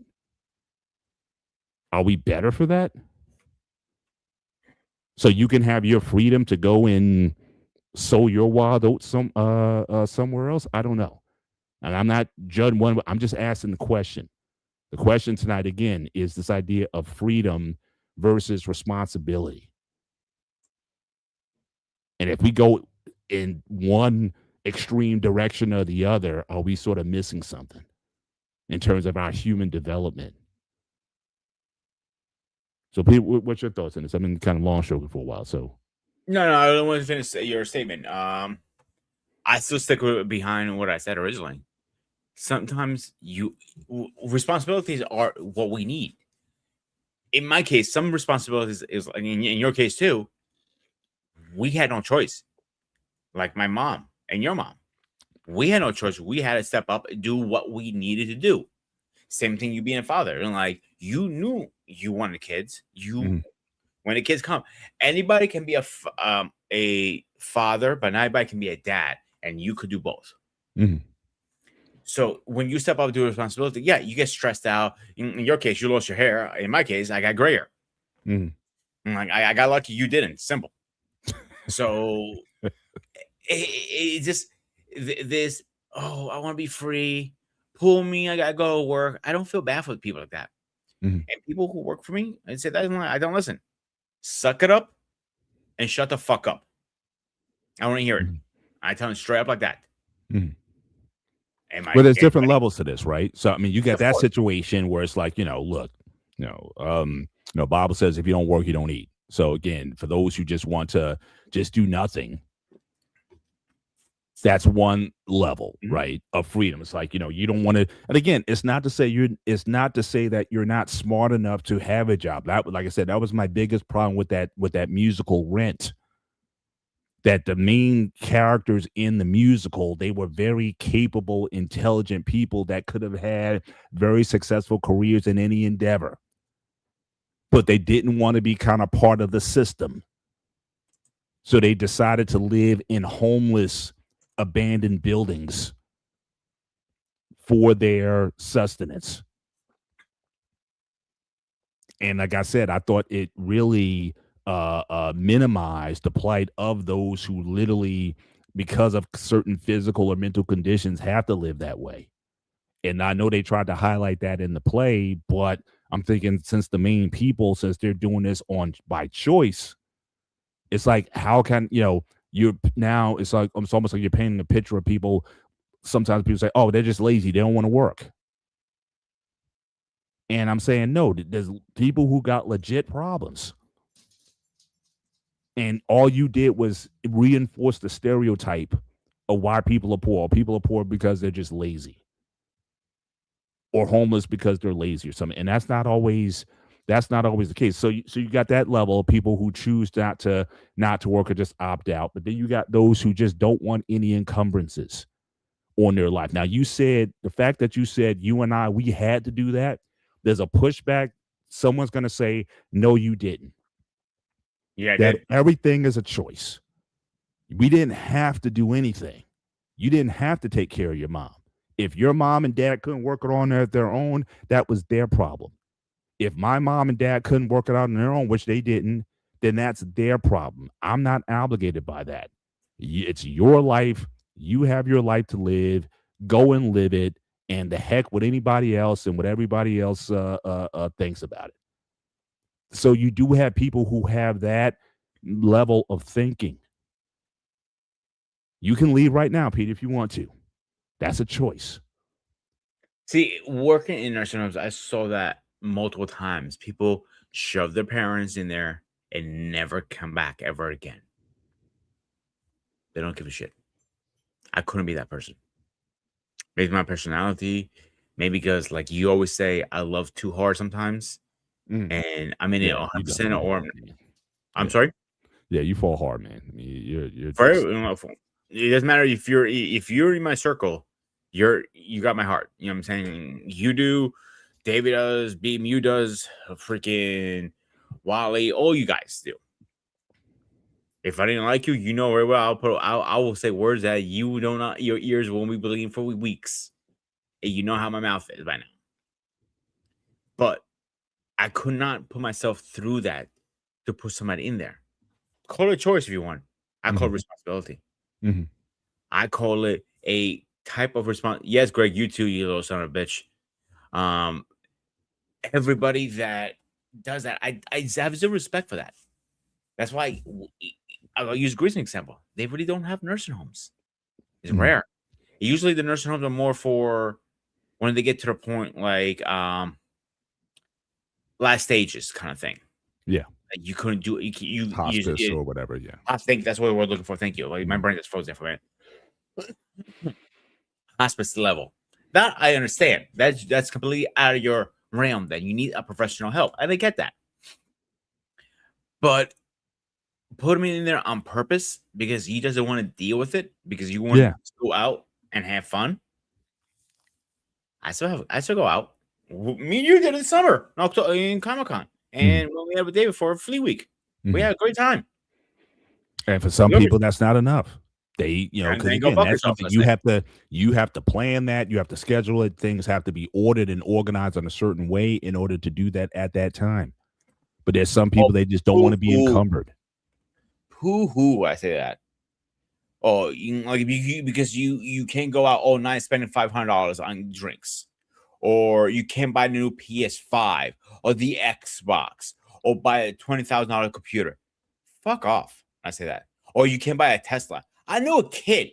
A: Are we better for that? So you can have your freedom to go and sow your wild oats somewhere else? I don't know. And I'm not judging one, I'm just asking the question. The question tonight, again, is this idea of freedom versus responsibility. And if we go in one extreme direction or the other, are we sort of missing something in terms of our human development? So, people, what's your thoughts on this? I've been kind of long stroking for a while. So,
B: No, I don't want to finish your statement. I still stick with behind what I said originally. Sometimes responsibilities are what we need. In my case, some responsibilities is in your case too. We had no choice. Like my mom and your mom, we had no choice. We had to step up and do what we needed to do. Same thing, you being a father, and like you knew you wanted kids. You
A: mhm,
B: when the kids come, anybody can be a father, but not everybody can be a dad, and you could do both.
A: mhm,
B: So when you step up to do responsibility, yeah, you get stressed out. In your case, you lost your hair. In my case, I got gray hair.
A: mhm,
B: Like I got lucky, you didn't. Simple. So it just this. Oh, I want to be free. Pull me. I gotta go to work. I don't feel bad for people like that.
A: mhm,
B: And people who work for me, I say that I don't listen. Suck it up and shut the fuck up. I want to hear it.
A: mhm,
B: I tell them straight up like that.
A: mhm.
B: Am
A: Well,
B: I
A: there's different
B: anybody?
A: levels to this, right? So, I mean, you got
B: Of
A: that
B: course.
A: situation where it's like, look, Bible says if you don't work, you don't eat. So again, for those who just want to just do nothing, that's one level,
B: Mhm.
A: right, of freedom. It's like, you don't want to, and again, it's not to say that you're not smart enough to have a job. That, like I said, that was my biggest problem with that musical Rent, that the main characters in the musical, they were very capable, intelligent people that could have had very successful careers in any endeavor, but they didn't want to be kind of part of the system. So they decided to live in homeless, abandoned buildings for their sustenance. And like I said, I thought it really minimized the plight of those who literally, because of certain physical or mental conditions, have to live that way. And I know they tried to highlight that in the play, but I'm thinking, since the main people, since they're doing this on by choice, it's like, how can you're now? It's almost like you're painting a picture of people. Sometimes people say, "Oh, they're just lazy; they don't want to work." And I'm saying, no, there's people who got legit problems. And all you did was reinforce the stereotype of why people are poor. People are poor because they're just lazy, or homeless because they're lazy or something. And that's not always the case. So you got that level of people who choose not to work or just opt out. But then you got those who just don't want any encumbrances on their life. Now, you said, the fact that you said you and I, we had to do that, there's a pushback. Someone's going to say, no, you didn't.
B: Yeah, I
A: That
B: did.
A: everything is a choice. We didn't have to do anything. You didn't have to take care of your mom. If your mom and dad couldn't work it on their own, that was their problem. If my mom and dad couldn't work it out on their own, which they didn't, then that's their problem. I'm not obligated by that. It's your life. You have your life to live. Go and live it. And the heck with anybody else and what everybody else thinks about it. So you do have people who have that level of thinking. You can leave right now, Pete, if you want to. That's a choice.
B: See, working in nursing homes, I saw that multiple times. People shove their parents in there and never come back ever again. They don't give a shit. I couldn't be that person. Maybe my personality, maybe because like you always say, I love too hard sometimes,
A: Mm.
B: and I'm in it
A: Yeah, you
B: 100%.
A: definitely
B: Or
A: hard, man.
B: I'm
A: Yeah,
B: sorry.
A: yeah, you fall hard, man. I mean, you're
B: For
A: just
B: everyone, it doesn't matter if you're in my circle, you got my heart. You know what I'm saying? You do, David does, BMU does, freaking Wally, all you guys do. If I didn't like you, you know very well. I will say words that you don't not your ears won't be bleeding for weeks. And you know how my mouth is by now. But I could not put myself through that to put somebody in there. Call it a choice if you want. I call it
A: mhm,
B: responsibility.
A: mhm.
B: I call it a type of response. Yes, Greg, you too, you little son of a bitch. Um, everybody that does that, I have zero respect for that. That's why I'll use Greece as an example. They really don't have nursing homes. It's rare. Usually the nursing homes are more for when they get to the point like last stages kind of thing.
A: Yeah.
B: Like you couldn't do it. You
A: Hospice or whatever. Yeah.
B: I think that's what we're looking for. Thank you. Like my brain just frozen for a minute. Hospice level. That I understand. That's completely out of your realm. That you need a professional help. And I get that. But put him in there on purpose because he doesn't want to deal with it because you want to go out and have fun. I still go out. Me and you did it in summer in Comic-Con. And when we had a day before Flea Week, we had a great time.
A: And for some people, that's not enough. They, because again, that's something you have to plan that. You have to schedule it. Things have to be ordered and organized in a certain way in order to do that at that time. But there's some people they just don't want to be encumbered.
B: I say that. Oh, because you can't go out all night spending $500 on drinks, or you can't buy the new PS5 or the Xbox or buy a $20,000 computer. Fuck off. I say that. Or you can't buy a Tesla. I know a kid.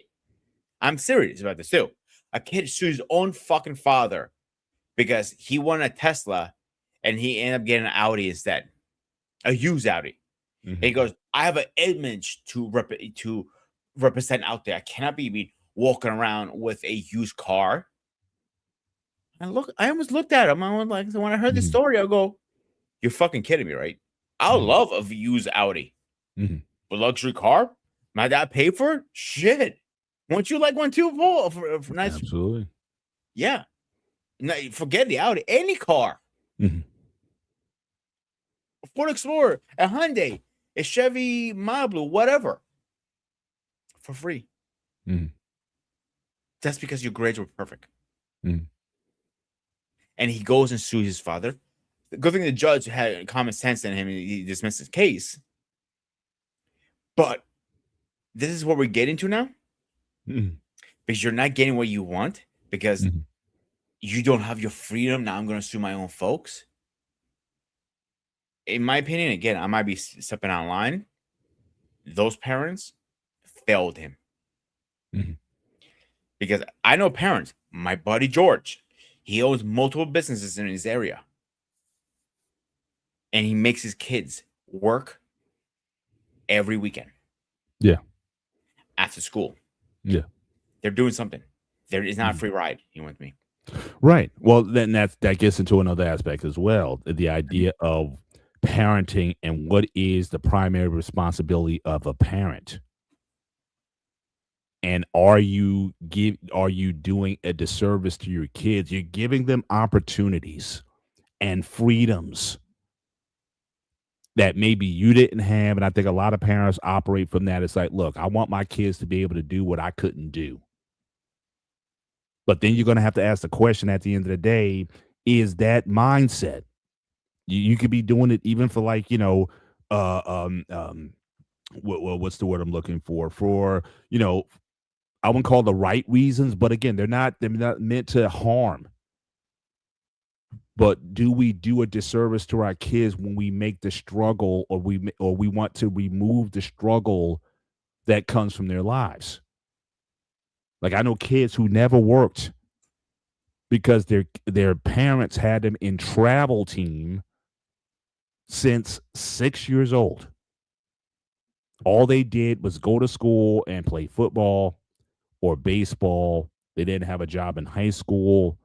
B: I'm serious about this too. A kid sued his own fucking father because he wanted a Tesla and he ended up getting an Audi instead, a used Audi. And he goes, I have an image to represent out there. I cannot be walking around with a used car. And look, I almost looked at him. I was like, so when I heard the story, I go, you're fucking kidding me, right? I love a used Audi. A luxury car? My dad paid for it? Shit. Won't you like one too, Paul? For nice?
A: Absolutely.
B: Yeah. No, forget the Audi. Any car. A Ford Explorer, a Hyundai, a Chevy Malibu, whatever. For free. That's because your grades were perfect. And he goes and sues his father. The good thing the judge had common sense in him and he dismissed his case. But this is what we're getting to now. Because you're not getting what you want because you don't have your freedom. Now I'm going to sue my own folks. In my opinion, again, I might be stepping out of line. Those parents failed him. Because I know parents, my buddy George, he owns multiple businesses in his area. And he makes his kids work every weekend.
A: Yeah.
B: After school.
A: Yeah.
B: They're doing something. There is not a free ride. He went with me.
A: Right. Well, then that gets into another aspect as well. The idea of parenting and what is the primary responsibility of a parent. And are you doing a disservice to your kids? You're giving them opportunities and freedoms that maybe you didn't have. And I think a lot of parents operate from that. It's like, look, I want my kids to be able to do what I couldn't do. But then you're going to have to ask the question at the end of the day, is that mindset? You could be doing it even for like, what's the word I'm looking for, I wouldn't call the right reasons, but again, they're not meant to harm. But do we do a disservice to our kids when we make the struggle or we want to remove the struggle that comes from their lives? Like I know kids who never worked because their parents had them in travel team since 6 years old. All they did was go to school and play football or baseball. They didn't have a job in high school.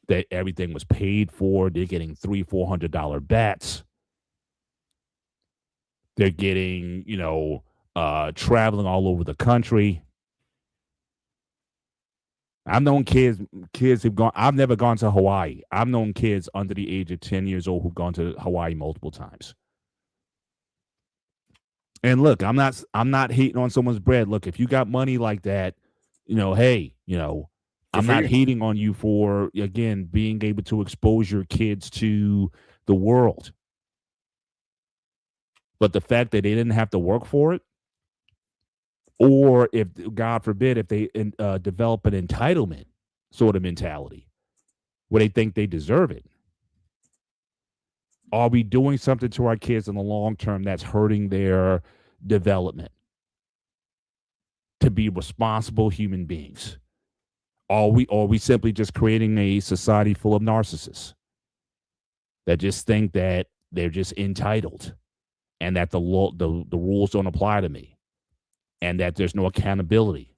A: That everything was paid for. They're getting $300-400 bats. They're getting, traveling all over the country. I've known kids who've gone. I've never gone to Hawaii. I've known kids under the age of 10 years old who've gone to Hawaii multiple times. And look, I'm not hating on someone's bread. Look, if you got money like that, hey, I'm not hating on you for, again, being able to expose your kids to the world. But the fact that they didn't have to work for it, or if, God forbid, if they develop an entitlement sort of mentality where they think they deserve it, are we doing something to our kids in the long term that's hurting their development? to be responsible human beings? Are we simply just creating a society full of narcissists that just think that they're just entitled and that the rules don't apply to me and that there's no accountability,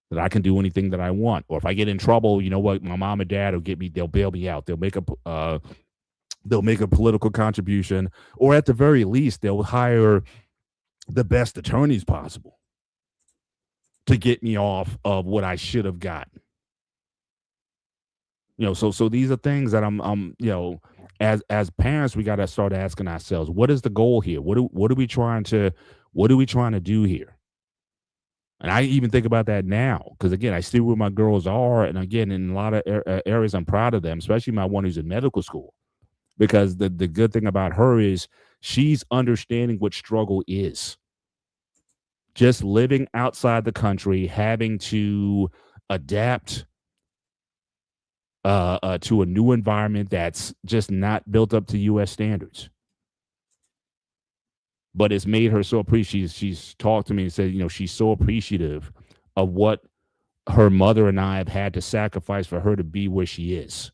A: that I can do anything that I want, or if I get in trouble, you know what, my mom and dad will get me, they'll bail me out, they'll make a political contribution, or at the very least they'll hire the best attorneys possible to get me off of what I should have gotten. So these are things that as parents, we got to start asking ourselves, what is the goal here? What are we trying to do here? And I even think about that now because, again, I see where my girls are. And again, in a lot of areas, I'm proud of them, especially my one who's in medical school, because the good thing about her is she's understanding what struggle is. Just living outside the country, having to adapt to a new environment that's just not built up to U.S. standards. But it's made her so appreciative. She's talked to me and said, she's so appreciative of what her mother and I have had to sacrifice for her to be where she is.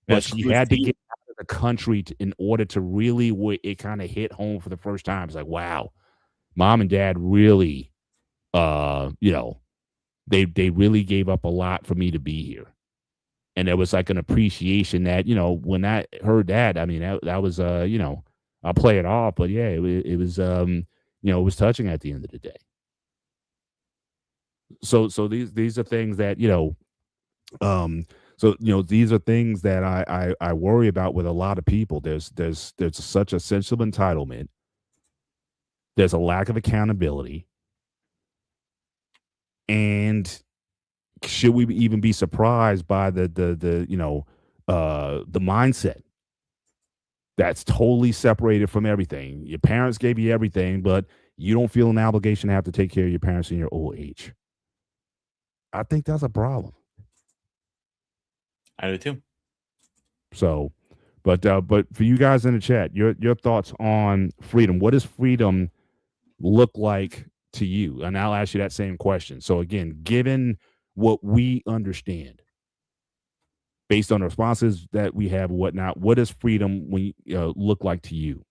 A: But she had to get out of the country in order to really, it kind of hit home for the first time. It's like, wow, mom and dad really, they really gave up a lot for me to be here. And there was like an appreciation that, when I heard that, I mean, that was, I'll play it off, but yeah, it was, it was touching at the end of the day. So these are things that, these are things that I worry about with a lot of people. There's such a sense of entitlement. There's a lack of accountability. And should we even be surprised by the mindset that's totally separated from everything? Your parents gave you everything, but you don't feel an obligation to have to take care of your parents in your old age. I think that's a problem.
B: I do too.
A: So, but for you guys in the chat, your thoughts on freedom. What does freedom look like to you? And I'll ask you that same question. So again, given what we understand, based on the responses that we have and whatnot, what does freedom look like to you?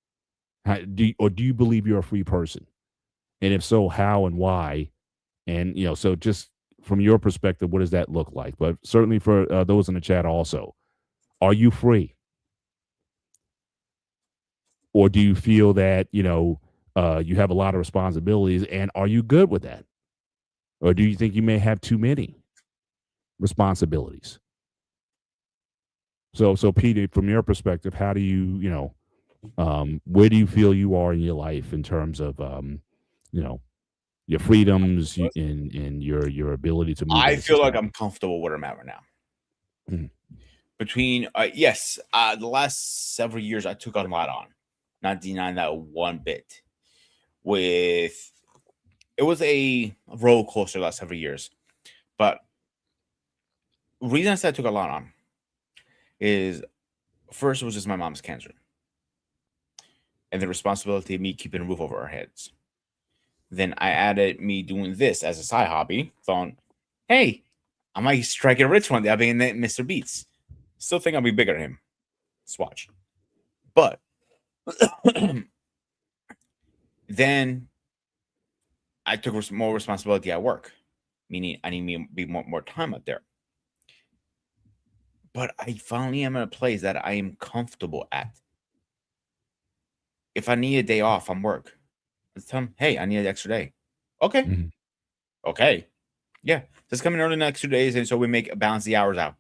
A: Do you believe you're a free person? And if so, how and why? And so just from your perspective, what does that look like? But certainly for those in the chat also, are you free? Or do you feel that, you have a lot of responsibilities, and are you good with that? Or do you think you may have too many responsibilities? So Peter, from your perspective, how do you, where do you feel you are in your life in terms of, your freedoms and your ability to move?
B: I feel like I'm comfortable where I'm at right now.
A: Mm-hmm.
B: Between the last several years, I took a lot on, not denying that one bit. It was a roller coaster the last several years, but the reason I said I took a lot on is first it was just my mom's cancer and the responsibility of me keeping a roof over our heads. Then I added me doing this as a side hobby. Thought, hey, I might strike it rich one day. I'll be in Mr. Beats. Still think I'll be bigger than him. Swatch. But then I took more responsibility at work, meaning I need to be more time out there. But I finally am in a place that I am comfortable at. If I need a day off from work, let's tell them, hey, I need an extra day. Okay.
A: Mm-hmm.
B: Okay. Yeah. Just come in early next 2 days, and so we balance the hours out.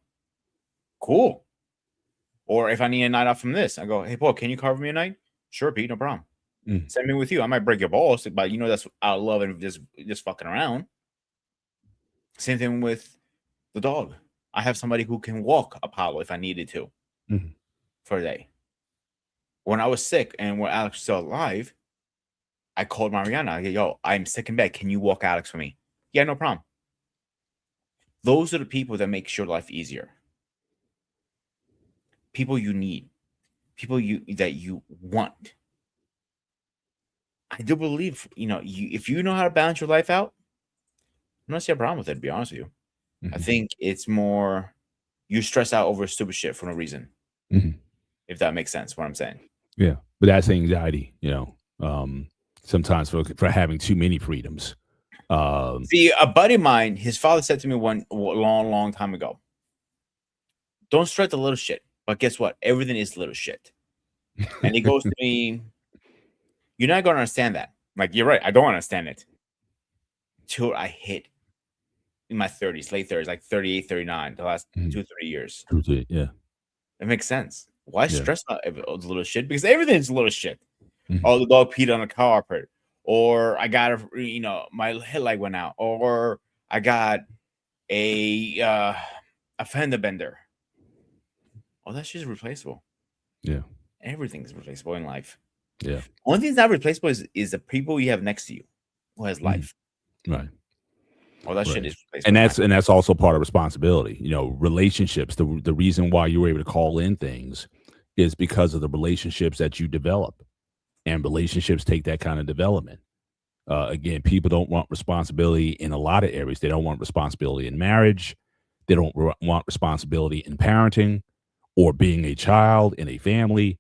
B: Cool. Or if I need a night off from this, I go, hey, Paul, can you cover me a night? Sure, Pete, no problem. Send me with you. I might break your balls, but that's out of love and just fucking around. Same thing with the dog. I have somebody who can walk Apollo if I needed to for a day. When I was sick and when Alex was still alive, I called Mariana. I go, yo, I'm sick in bed. Can you walk Alex for me? Yeah, no problem. Those are the people that make your life easier. People you need. People that you want. I do believe, if you know how to balance your life out, I don't see a problem with it, to be honest with you. I
A: Mhm.
B: think it's more you stress out over stupid shit for no reason,
A: Mhm.
B: if that makes sense, what I'm saying.
A: Yeah, but that's anxiety, sometimes for having too many freedoms. Um,
B: See, a buddy of mine, his father said to me one long, long time ago, don't stress the little shit. But guess what? Everything is little shit. And he goes to me, you're not going to understand that. I'm like, you're right. I don't understand it. Till I hit in my 30s, late 30s, like 38, 39, the last
A: Mhm.
B: 2, 3 years.
A: Truthfully, yeah,
B: It makes sense. Why
A: yeah.
B: stress about all the little shit? Because everything's little shit.
A: Mhm.
B: Oh, the dog peed on the carpet, or I got my headlight went out, or I got a fender bender. All that shit is replaceable.
A: Yeah,
B: Everything's replaceable in life.
A: yeah.
B: Only thing that's not replaceable is the people you have next to you who has
A: Mhm.
B: life.
A: Right,
B: All that shit
A: right.
B: is replaceable
A: And
B: in
A: that's
B: life.
A: and that's also part of responsibility. Relationships. The reason why you were able to call in things is because of the relationships that you develop, and relationships take that kind of development. Again, people don't want responsibility in a lot of areas. They don't want responsibility in marriage. They don't want responsibility in parenting or being a child in a family.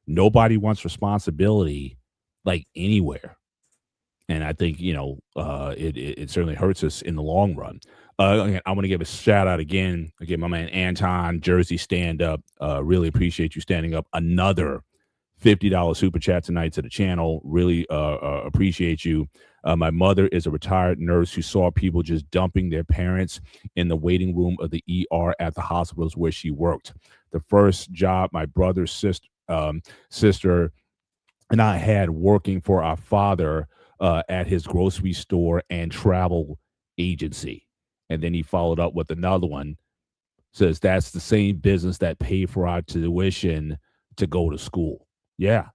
A: Nobody wants responsibility like anywhere. And I think, it certainly hurts us in the long run. Again, I want to give a shout out again. Again, my man Anton, Jersey Stand Up. Really appreciate you standing up. Another $50 super chat tonight to the channel. Really appreciate you. My mother is a retired nurse who saw people just dumping their parents in the waiting room of the ER at the hospitals where she worked. The first job my brother's sister and I had working for our father at his grocery store and travel agency. And then he followed up with another one, says that's the same business that paid for our tuition to go to school. Yeah.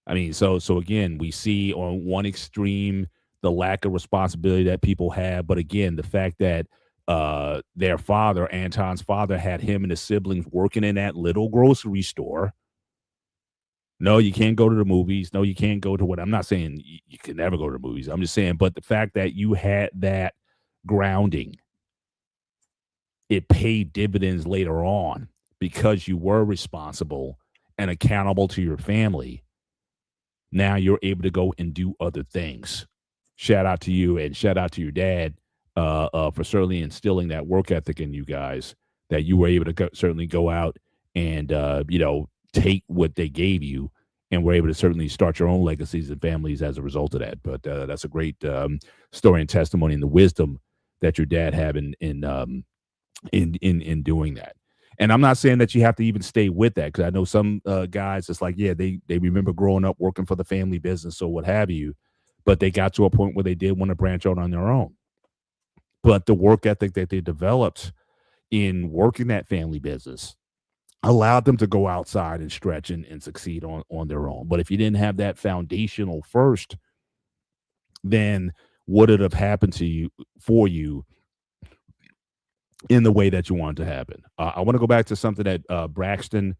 A: I mean, so again, we see on one extreme the lack of responsibility that people have, but again, the fact that their father, Anton's father, had him and his siblings working in that little grocery store. No, you can't go to the movies. No, you can't go to what I'm not saying you can never go to the movies. I'm just saying, but the fact that you had that grounding, it paid dividends later on because you were responsible and accountable to your family. Now you're able to go and do other things. Shout out to you and shout out to your dad for certainly instilling that work ethic in you guys, that you were able to certainly go out and, take what they gave you and were able to certainly start your own legacies and families as a result of that. But that's a great story and testimony and the wisdom that your dad had in doing that. And I'm not saying that you have to even stay with that, because I know some guys, it's like, yeah, they remember growing up working for the family business or what have you, but they got to a point where they did want to branch out on their own. But the work ethic that they developed in working that family business allowed them to go outside and stretch and succeed on their own. But if you didn't have that foundational first, then what would have happened to you for you in the way that you want it to happen? I want to go back to something that Braxton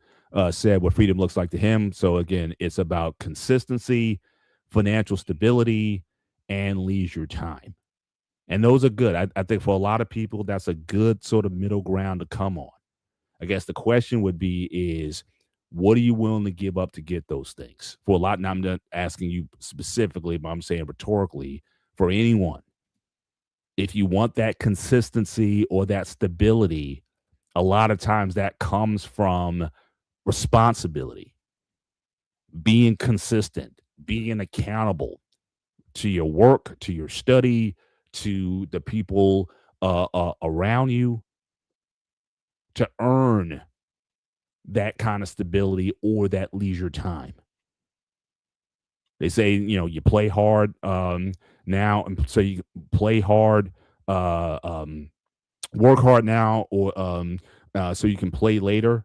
A: said what freedom looks like to him. So again, it's about consistency, financial stability, and leisure time. And those are good. I think for a lot of people, that's a good sort of middle ground to come on. I guess the question would be is, what are you willing to give up to get those things? For a lot, and I'm not asking you specifically, but I'm saying rhetorically, for anyone, if you want that consistency or that stability, a lot of times that comes from responsibility, being consistent, being accountable to your work, to your study, to the people around you, to earn that kind of stability or that leisure time. They say, you play hard now, and so you play hard, work hard now, or so you can play later.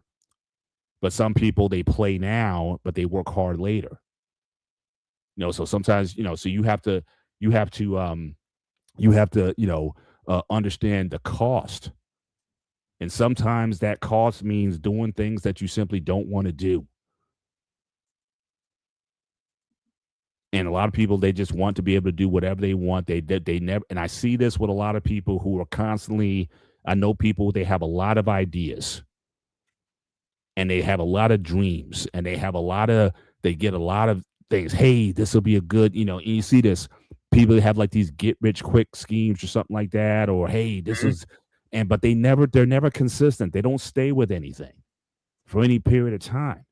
A: But some people, they play now, but they work hard later. So sometimes, so you have to, understand the cost, and sometimes that cost means doing things that you simply don't want to do. And a lot of people, they just want to be able to do whatever they want. They never, and I see this with a lot of people who are constantly, I know people, they have a lot of ideas and they have a lot of dreams and they get a lot of things. Hey, this will be a good, and you see this, people have like these get rich quick schemes or something like that, or hey, this
B: Mhm.
A: is, but they're never consistent. They don't stay with anything for any period of time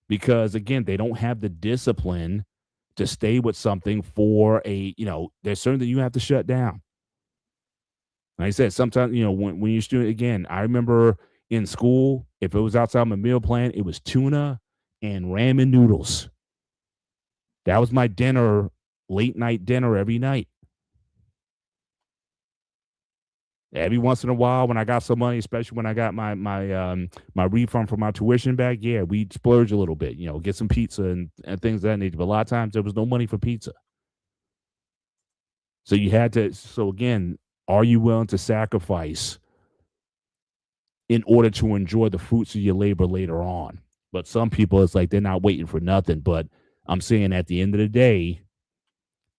A: because again, they don't have the discipline to stay with something for there's certain that you have to shut down. Like I said, sometimes, when you're student again, I remember in school, if it was outside my meal plan, it was tuna and ramen noodles. That was my dinner, late night dinner every night. Every once in a while, when I got some money, especially when I got my refund for my tuition back, yeah, we'd splurge a little bit, get some pizza and things of that nature. But a lot of times there was no money for pizza. So you had to, so again, are you willing to sacrifice in order to enjoy the fruits of your labor later on? But some people, it's like they're not waiting for nothing. But I'm saying at the end of the day,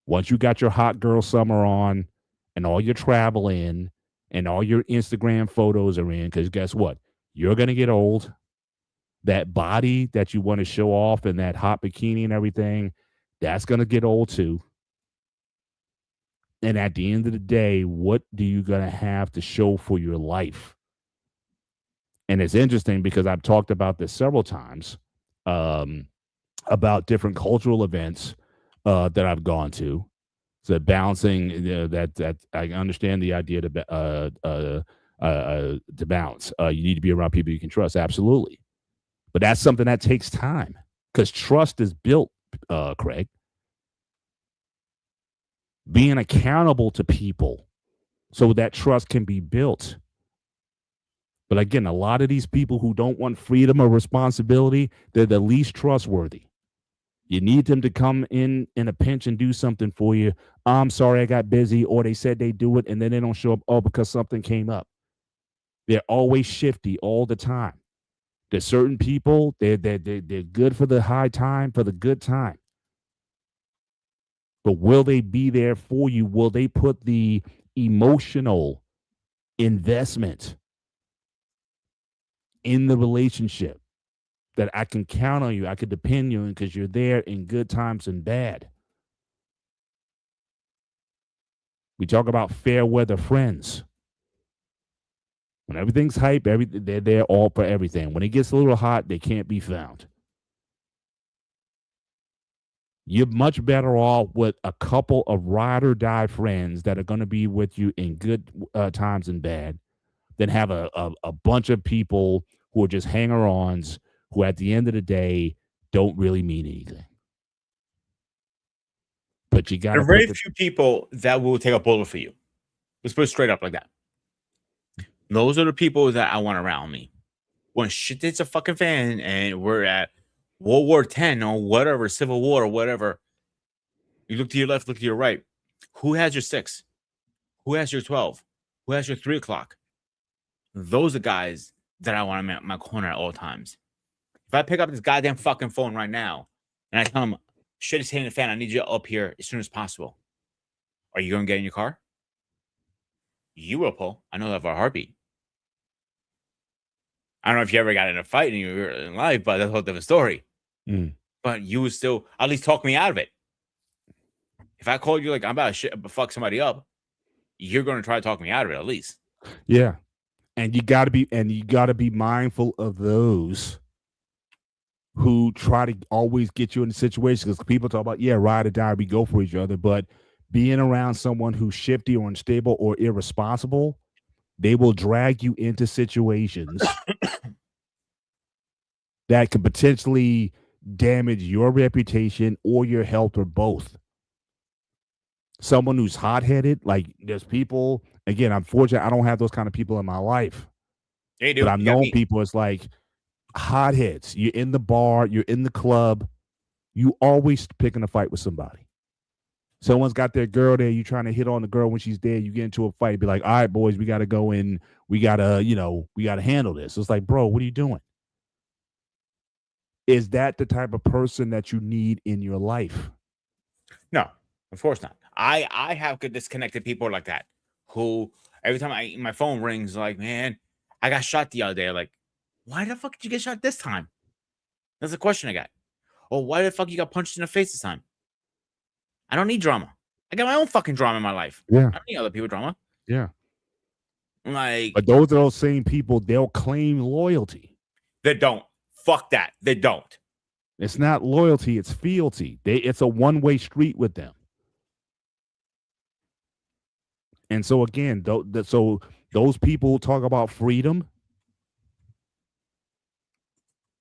A: once you got your hot girl summer on and all your travel in and all your Instagram photos are in, because guess what? You're going to get old. That body that you want to show off in that hot bikini and everything, that's going to get old too. And at the end of the day, what do you going to have to show for your life? And it's interesting because I've talked about this several times um, about different cultural events that I've gone to. So balancing that I understand the idea to balance. You need to be around people you can trust, absolutely. But that's something that takes time because trust is built, Craig. Being accountable to people so that trust can be built. But again, a lot of these people who don't want freedom or responsibility, they're the least trustworthy. You need them to come in a pinch and do something for you. I'm sorry, I got busy, or they said they do it and then they don't show up. Oh, because something came up. They're always shifty all the time. There's certain people, they're good for the high time, for the good time. But will they be there for you? Will they put the emotional investment in the relationship that I can count on you, I could depend on you because you're there in good times and bad? We talk about fair weather friends. When everything's hype, they're there all for everything. When it gets a little hot, they can't be found. You're much better off with a couple of ride or die friends that are going to be with you in good times and bad than have a bunch of people who are just hanger-ons who at the end of the day don't really mean anything. But you got
B: There
A: to
B: are very
A: put the
B: few people that will take a bullet for you. Let's put it straight up like that. Those are the people that I want around me. When shit hits a fucking fan and we're at World War 10 or whatever, Civil War or whatever, you look to your left, look to your right. Who has your 6? Who has your 12? Who has your 3 o'clock? Those are guys that I want in my corner at all times. If I pick up this goddamn fucking phone right now and I tell them, shit is hitting the fan, I need you up here as soon as possible. Are you going to get in your car? You will, Paul. I know that for a heartbeat. I don't know if you ever got in a fight in your life, but that's a whole different story.
A: Mm.
B: But you would still at least talk me out of it. If I called you like I'm about to fuck somebody up, you're going to try to talk me out of it at least.
A: Yeah. And you got to be mindful of those who try to always get you in a situation because people talk about, yeah, ride or die, we go for each other. But being around someone who's shifty or unstable or irresponsible, they will drag you into situations that could potentially damage your reputation or your health or both. Someone who's hot-headed, like there's people, again, I'm fortunate I don't have those kind of people in my life.
B: Hey, dude,
A: But I've
B: you got
A: known
B: me.
A: people, it's like hotheads. You're in the bar, you're in the club, you always picking a fight with somebody. Someone's got their girl there, you trying to hit on the girl when she's there, you get into a fight, be like, all right, boys, we got to go in, we got to handle this. It's like, bro, what are you doing? Is that the type of person that you need in your life?
B: No, of course not. I have disconnected people like that who every time my phone rings, like, man, I got shot the other day. Like, why the fuck did you get shot this time? That's the question I got. Oh, why the fuck you got punched in the face this time? I don't need drama. I got my own fucking drama in my life.
A: Yeah.
B: I don't need other people drama.
A: Yeah.
B: Like,
A: But those are those same people, they'll claim loyalty.
B: they don't. Fuck that. They don't.
A: It's not loyalty, it's fealty. It's a one-way street with them. And so again, so those people talk about freedom.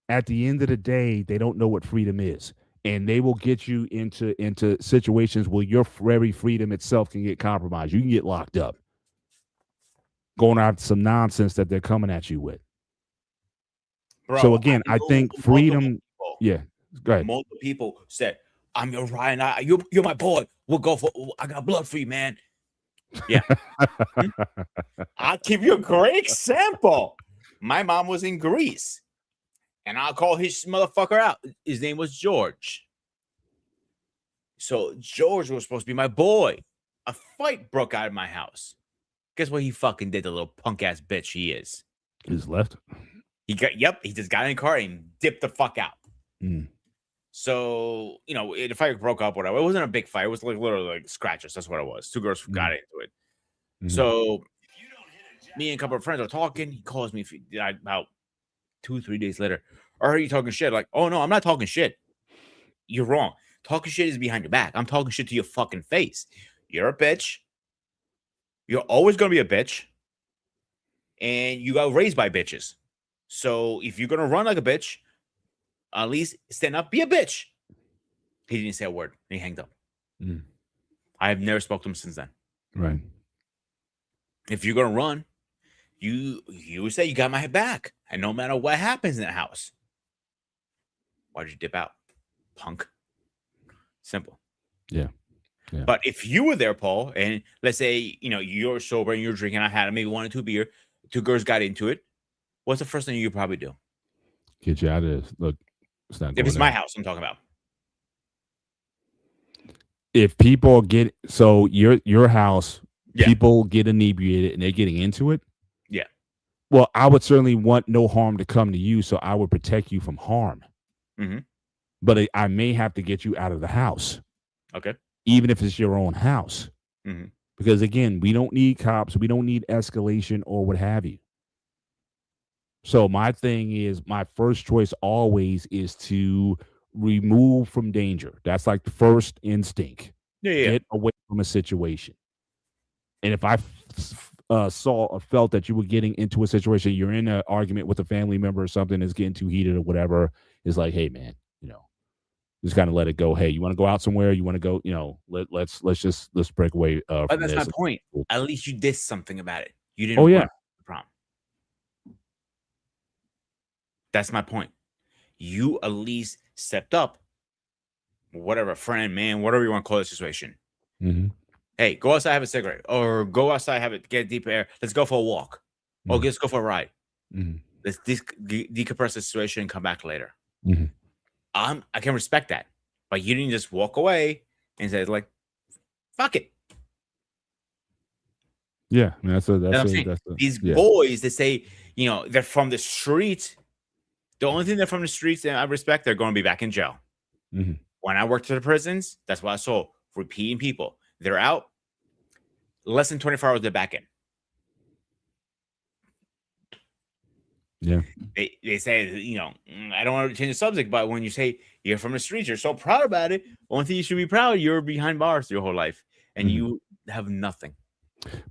A: At the end of the day, they don't know what freedom is. And they will get you into situations where your very freedom itself can get compromised. You can get locked up. Going after some nonsense that they're coming at you with.
B: Bro,
A: so again, I think freedom. Yeah, go ahead.
B: Multiple people said, "I'm your Ryan. You're my boy. We'll go for. I got blood for you, man." Yeah, I'll give you a great example. My mom was in Greece, and I'll call his motherfucker out. His name was George. So George was supposed to be my boy. A fight broke out of my house. Guess what he fucking did? The little punk ass bitch he is.
A: He's left.
B: He just got in the car and dipped the fuck out.
A: Mm.
B: So, the fight broke up, whatever. It wasn't a big fight. It was like literally like scratches. That's what it was. Two girls got into it. Mm-hmm. So, me and a couple of friends are talking. He calls me about 2-3 days later. Are you talking shit? Like, oh, no, I'm not talking shit. You're wrong. Talking shit is behind your back. I'm talking shit to your fucking face. You're a bitch. You're always going to be a bitch. And you got raised by bitches. So if you're going to run like a bitch, at least stand up, be a bitch. He didn't say a word. He hanged up. Mm. I have never spoken to him since then.
A: Right.
B: If you're going to run, you say you got my back. And no matter what happens in that house, why'd you dip out? Punk. Simple.
A: Yeah. Yeah.
B: But if you were there, Paul, and let's say, you're sober and you're drinking, I had maybe 1 or 2 beer, 2 girls got into it, what's the first thing you probably do?
A: Get you out of this. Look, it's not.
B: If it's my house, I'm talking about.
A: If people get your house, people get inebriated and they're getting into it.
B: Yeah.
A: Well, I would certainly want no harm to come to you, so I would protect you from harm.
B: Mm-hmm.
A: But I may have to get you out of the house.
B: Okay.
A: Even if it's your own house.
B: Mm-hmm.
A: Because again, we don't need cops, we don't need escalation or what have you. So my thing is, my first choice always is to remove from danger. That's like the first instinct.
B: Yeah.
A: Get away from a situation. And if I saw or felt that you were getting into a situation, you're in an argument with a family member or something that's getting too heated or whatever, it's like, hey man, just kind of let it go. Hey, you want to go out somewhere? You want to go? Let's break away.
B: But that's my point. At least you did something about it. You didn't.
A: Oh yeah.
B: The problem. That's my point. You at least stepped up. Whatever, friend, man, whatever you want to call the situation.
A: Mm-hmm.
B: Hey, go outside, have a cigarette, or go outside, get deep air. Let's go for a walk, or let's go for a ride.
A: Mm-hmm.
B: Let's decompress the situation and come back later.
A: Mm-hmm.
B: I can respect that, but you didn't just walk away and say like, "Fuck it."
A: Yeah, that's
B: these boys that say they're from the streets. The only thing they're from the streets that I respect, they're going to be back in jail.
A: Mm-hmm.
B: When I worked at the prisons, that's what I saw. Repeating people, they're out less than 24 hours. They're back in.
A: Yeah,
B: they say, I don't want to change the subject, but when you say you're from the streets, you're so proud about it. One thing you should be proud, you're behind bars your whole life, and you have nothing.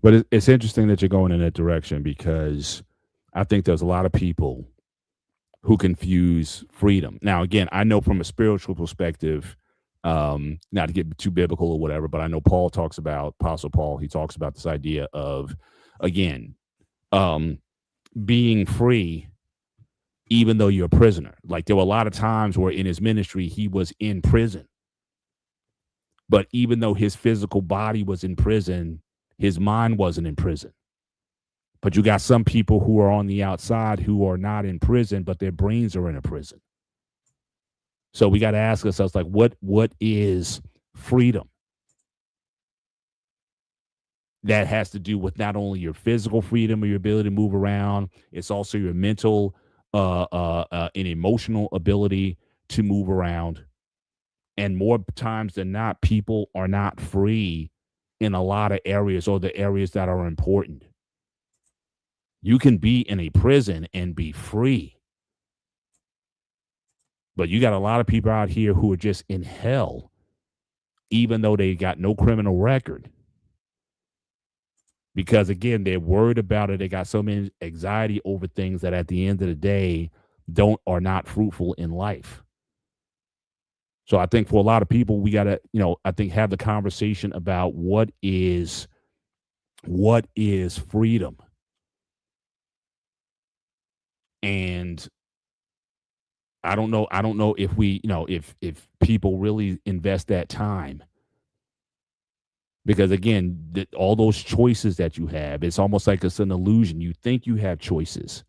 A: But it's interesting that you're going in that direction, because I think there's a lot of people who confuse freedom. Now, again, I know from a spiritual perspective, not to get too biblical or whatever, but I know Apostle Paul, he talks about this idea of, again, being free, even though you're a prisoner. Like, there were a lot of times where in his ministry, he was in prison. But even though his physical body was in prison, his mind wasn't in prison. But you got some people who are on the outside who are not in prison, but their brains are in a prison. So we got to ask ourselves, like, what is freedom. That has to do with not only your physical freedom or your ability to move around, it's also your mental and emotional ability to move around. And more times than not, people are not free in a lot of areas or the areas that are important. You can be in a prison and be free, but you got a lot of people out here who are just in hell, even though they got no criminal record. Because again, they're worried about it. They got so many anxiety over things that at the end of the day are not fruitful in life. So I think for a lot of people, we gotta, I think have the conversation about what is freedom. And I don't know if we, if people really invest that time. Because again, all those choices that you have, it's almost like it's an illusion. You think you have choices,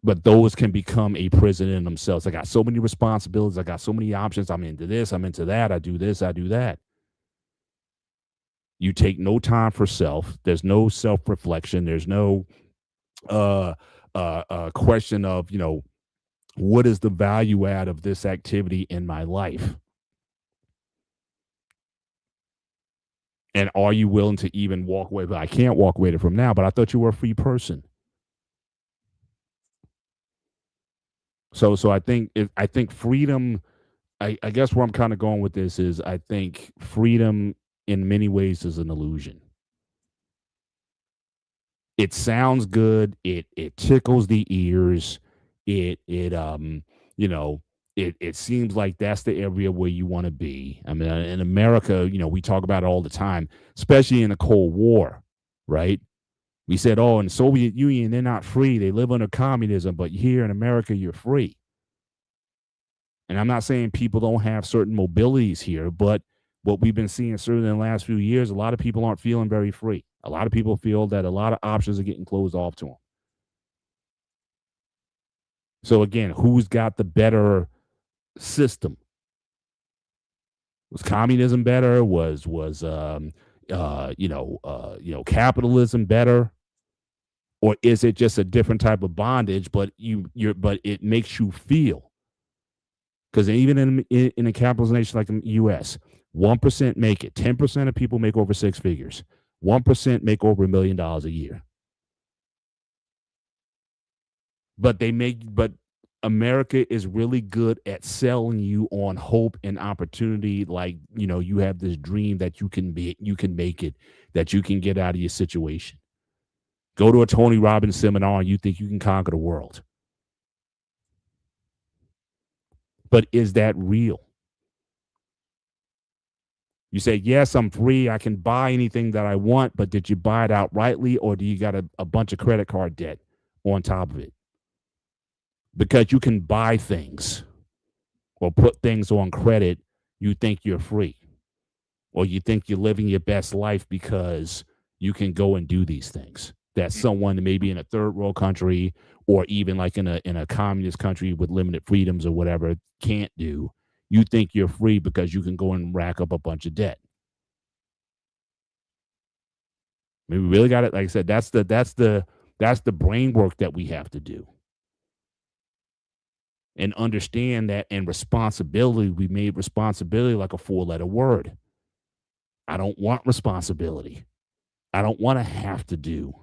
A: but those can become a prison in themselves. I got so many responsibilities. I got so many options. I'm into this. I'm into that. I do this. I do that. You take no time for self. There's no self-reflection. There's no question of, what is the value add of this activity in my life? And are you willing to even walk away? I can't walk away from now, but I thought you were a free person. So I think freedom. I guess where I'm kind of going with this is I think freedom in many ways is an illusion. It sounds good. It tickles the ears. You know it seems like that's the area where you want to be. I mean, in America, we talk about it all the time, especially in the Cold War, right? We said, oh, in the Soviet Union, they're not free. They live under communism, but here in America, you're free. And I'm not saying people don't have certain mobilities here, but what we've been seeing certainly in the last few years, a lot of people aren't feeling very free. A lot of people feel that a lot of options are getting closed off to them. So again, who's got the better system? Was communism better? Was capitalism better? Or is it just a different type of bondage? But but it makes you feel. Because even in a capitalist nation like the U.S., 1% make it. 10% of people make over six figures. 1% make over $1 million a year. But America is really good at selling you on hope and opportunity. Like, you have this dream that you can make it, that you can get out of your situation. Go to a Tony Robbins seminar and you think you can conquer the world. But is that real? You say, yes, I'm free. I can buy anything that I want, but did you buy it outrightly, or do you got a bunch of credit card debt on top of it? Because you can buy things or put things on credit, you think you're free. Or you think you're living your best life because you can go and do these things that someone maybe in a third world country or even like in a communist country with limited freedoms or whatever can't do. You think you're free because you can go and rack up a bunch of debt. I mean, we really got it. Like I said, that's the brain work that we have to do. And understand that in responsibility, we made responsibility like a 4-letter word. I don't want responsibility. I don't want to have to do.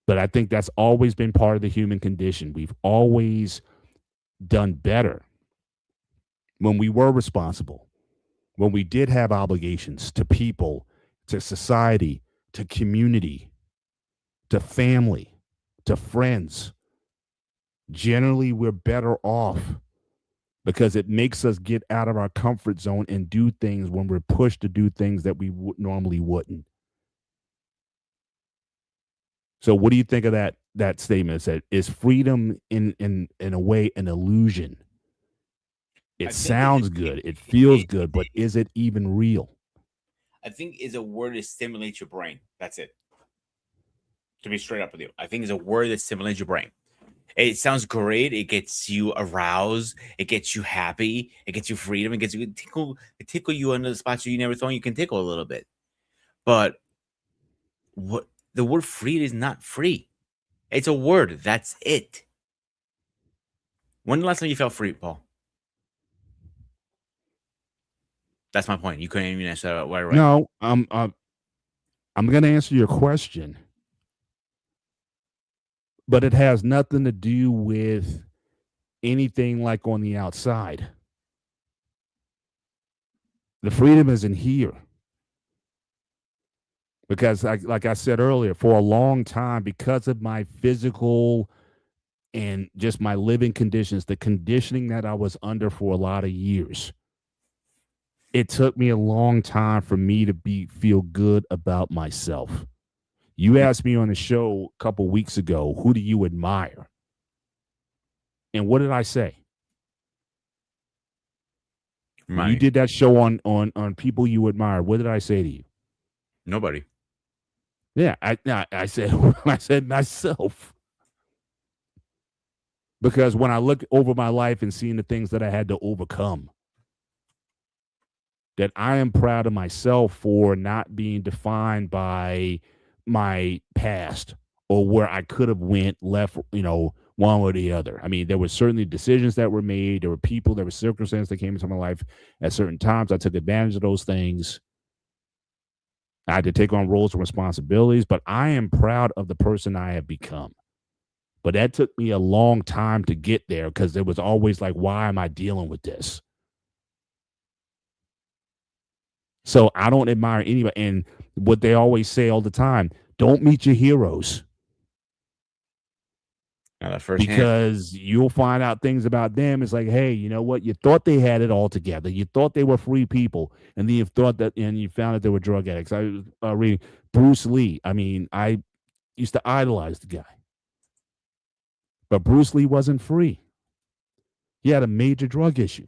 A: But I think that's always been part of the human condition. We've always done better when we were responsible, when we did have obligations to people, to society, to community, to family, to friends. Generally, we're better off because it makes us get out of our comfort zone and do things when we're pushed to do things that we normally wouldn't. So what do you think of that statement? That is freedom in a way an illusion? It sounds good, it feels good, but is it even real?
B: I think is a word that stimulates your brain. That's it. To be straight up with you, I think it's a word that stimulates your brain. It sounds great. It gets you aroused. It gets you happy. It gets you freedom. It gets you tickle you under the spots you never thought you can tickle a little bit. But what the word free is not free. It's a word. That's it. When the last time you felt free, Paul? That's my point. You couldn't even answer that right.
A: No, I'm going to answer your question, but it has nothing to do with anything like on the outside. The freedom isn't here. Because like I said earlier, for a long time, because of my physical and just my living conditions, the conditioning that I was under for a lot of years, it took me a long time for me to feel good about myself. You asked me on the show a couple weeks ago, who do you admire? And what did I say? When you did that show on people you admire, what did I say to you?
B: Nobody.
A: Yeah, I said I said myself. Because when I look over my life and seeing the things that I had to overcome, that I am proud of myself for not being defined by my past or where I could have went left, one or the other. I mean, there were certainly decisions that were made. There were people, there were circumstances that came into my life at certain times. I took advantage of those things. I had to take on roles and responsibilities, but I am proud of the person I have become. But that took me a long time to get there because it was always like, why am I dealing with this? So I don't admire anybody. And what they always say all the time, don't meet your heroes. Because you'll find out things about them. It's like, hey, you know what? You thought they had it all together. You thought they were free people. And then you thought that, and you found that they were drug addicts. I was reading Bruce Lee. I mean, I used to idolize the guy. But Bruce Lee wasn't free. He had a major drug issue.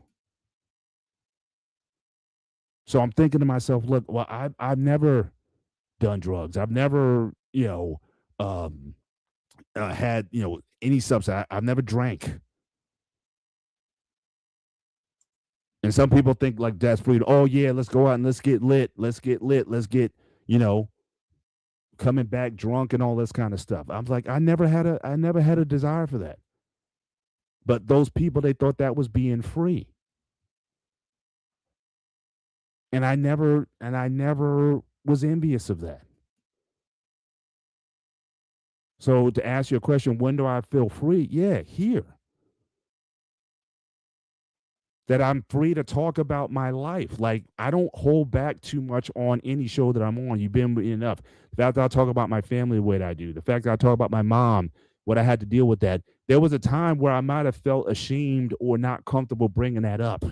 A: So I'm thinking to myself, look, well, I've never done drugs. I've never, had, any substance. I've never drank. And some people think like that's freedom. Oh yeah, let's go out and let's get lit. Let's get lit. Let's get, coming back drunk and all this kind of stuff. I'm like, I never had a desire for that. But those people, they thought that was being free. And I never was envious of that. So to ask your question, when do I feel free? Yeah, here. That I'm free to talk about my life. Like, I don't hold back too much on any show that I'm on. You've been enough. The fact that I talk about my family the way that I do. The fact that I talk about my mom, what I had to deal with that. There was a time where I might have felt ashamed or not comfortable bringing that up.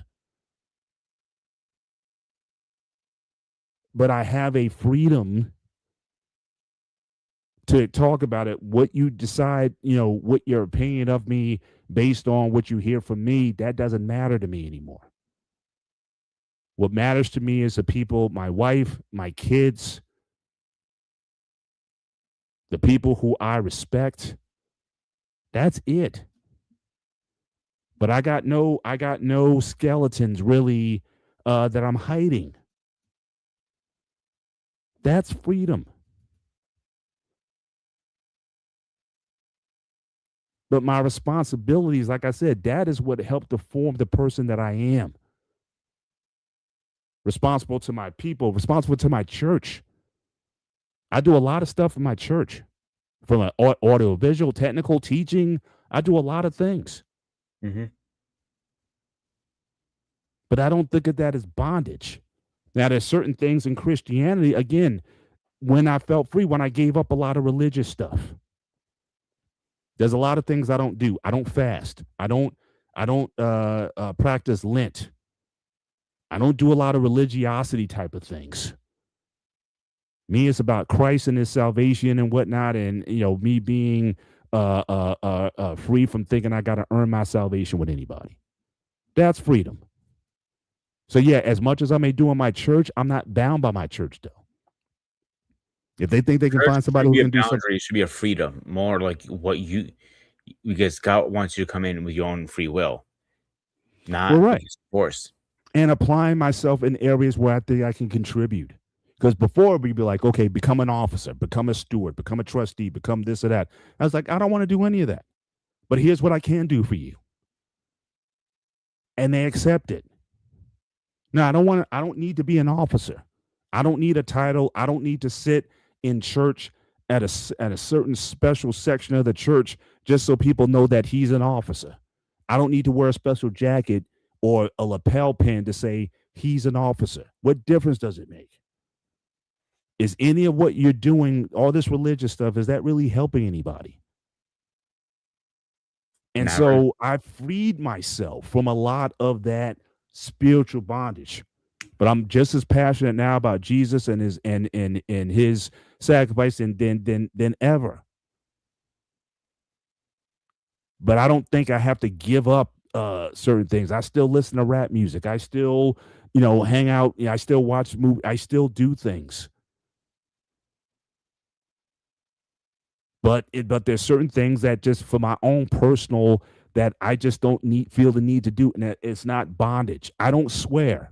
A: But I have a freedom to talk about it. What you decide, what your opinion of me based on what you hear from me, that doesn't matter to me anymore. What matters to me is the people, my wife, my kids, the people who I respect. That's it. But I got no skeletons really that I'm hiding. That's freedom. But my responsibilities, like I said, that is what helped to form the person that I am. Responsible to my people, responsible to my church. I do a lot of stuff in my church. From an audio, visual, technical, teaching. I do a lot of things.
B: Mm-hmm.
A: But I don't think of that as bondage. Now, there's certain things in Christianity, again, when I felt free, when I gave up a lot of religious stuff. There's a lot of things I don't do. I don't fast. I don't practice Lent. I don't do a lot of religiosity type of things. Me, it's about Christ and his salvation and whatnot, and me being free from thinking I got to earn my salvation with anybody. That's freedom. So yeah, as much as I may do in my church, I'm not bound by my church though. If they think they can find somebody who can do something,
B: it should be a freedom, more like what you because God wants you to come in with your own free will,
A: Well,
B: not
A: right.
B: because of force.
A: And applying myself in areas where I think I can contribute. Because before we'd be like, okay, become an officer, become a steward, become a trustee, become this or that. I was like, I don't want to do any of that. But here's what I can do for you. And they accept it. Now, I don't need to be an officer. I don't need a title. I don't need to sit in church at a certain special section of the church just so people know that he's an officer. I don't need to wear a special jacket or a lapel pin to say he's an officer. What difference does it make? Is any of what you're doing, all this religious stuff, is that really helping anybody? And
B: Not really.
A: so I freed myself from a lot of that spiritual bondage. But I'm just as passionate now about Jesus and his sacrifice than ever. But I don't think I have to give up certain things. I still listen to rap music. I still, hang out. I still watch movies. I still do things. But there's certain things that just for my own personal that I just don't feel the need to do, and it's not bondage. I don't swear,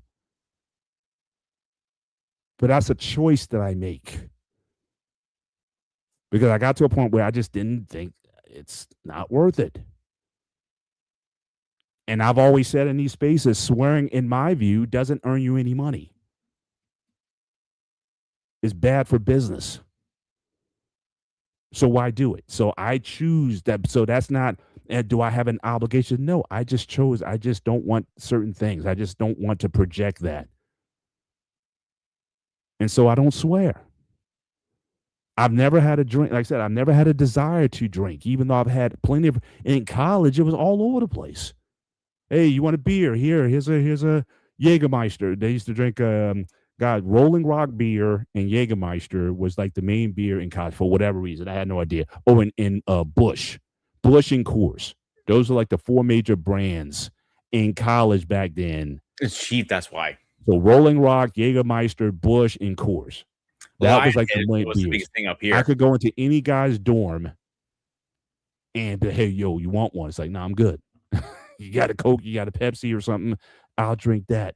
A: but that's a choice that I make because I got to a point where I just didn't think it's not worth it. And I've always said in these spaces, swearing, in my view, doesn't earn you any money. It's bad for business. So why do it? So I choose that. So that's not, do I have an obligation? No, I just chose. I just don't want certain things. I just don't want to project that. And so I don't swear. I've never had a drink. Like I said, I've never had a desire to drink, even though I've had plenty of, in college, it was all over the place. Hey, you want a beer? Here's a Jägermeister. They used to drink Rolling Rock beer and Jägermeister was like the main beer in college for whatever reason. I had no idea. Oh, in Bush and Coors. Those are like the four major brands in college back then.
B: It's cheap, that's why.
A: So Rolling Rock, Jägermeister, Bush, and Coors. That was like the main
B: was the
A: beers.
B: biggest thing up here.
A: I could go into any guy's dorm and be, hey, yo, you want one? It's like, no, I'm good. You got a Coke, you got a Pepsi or something, I'll drink that.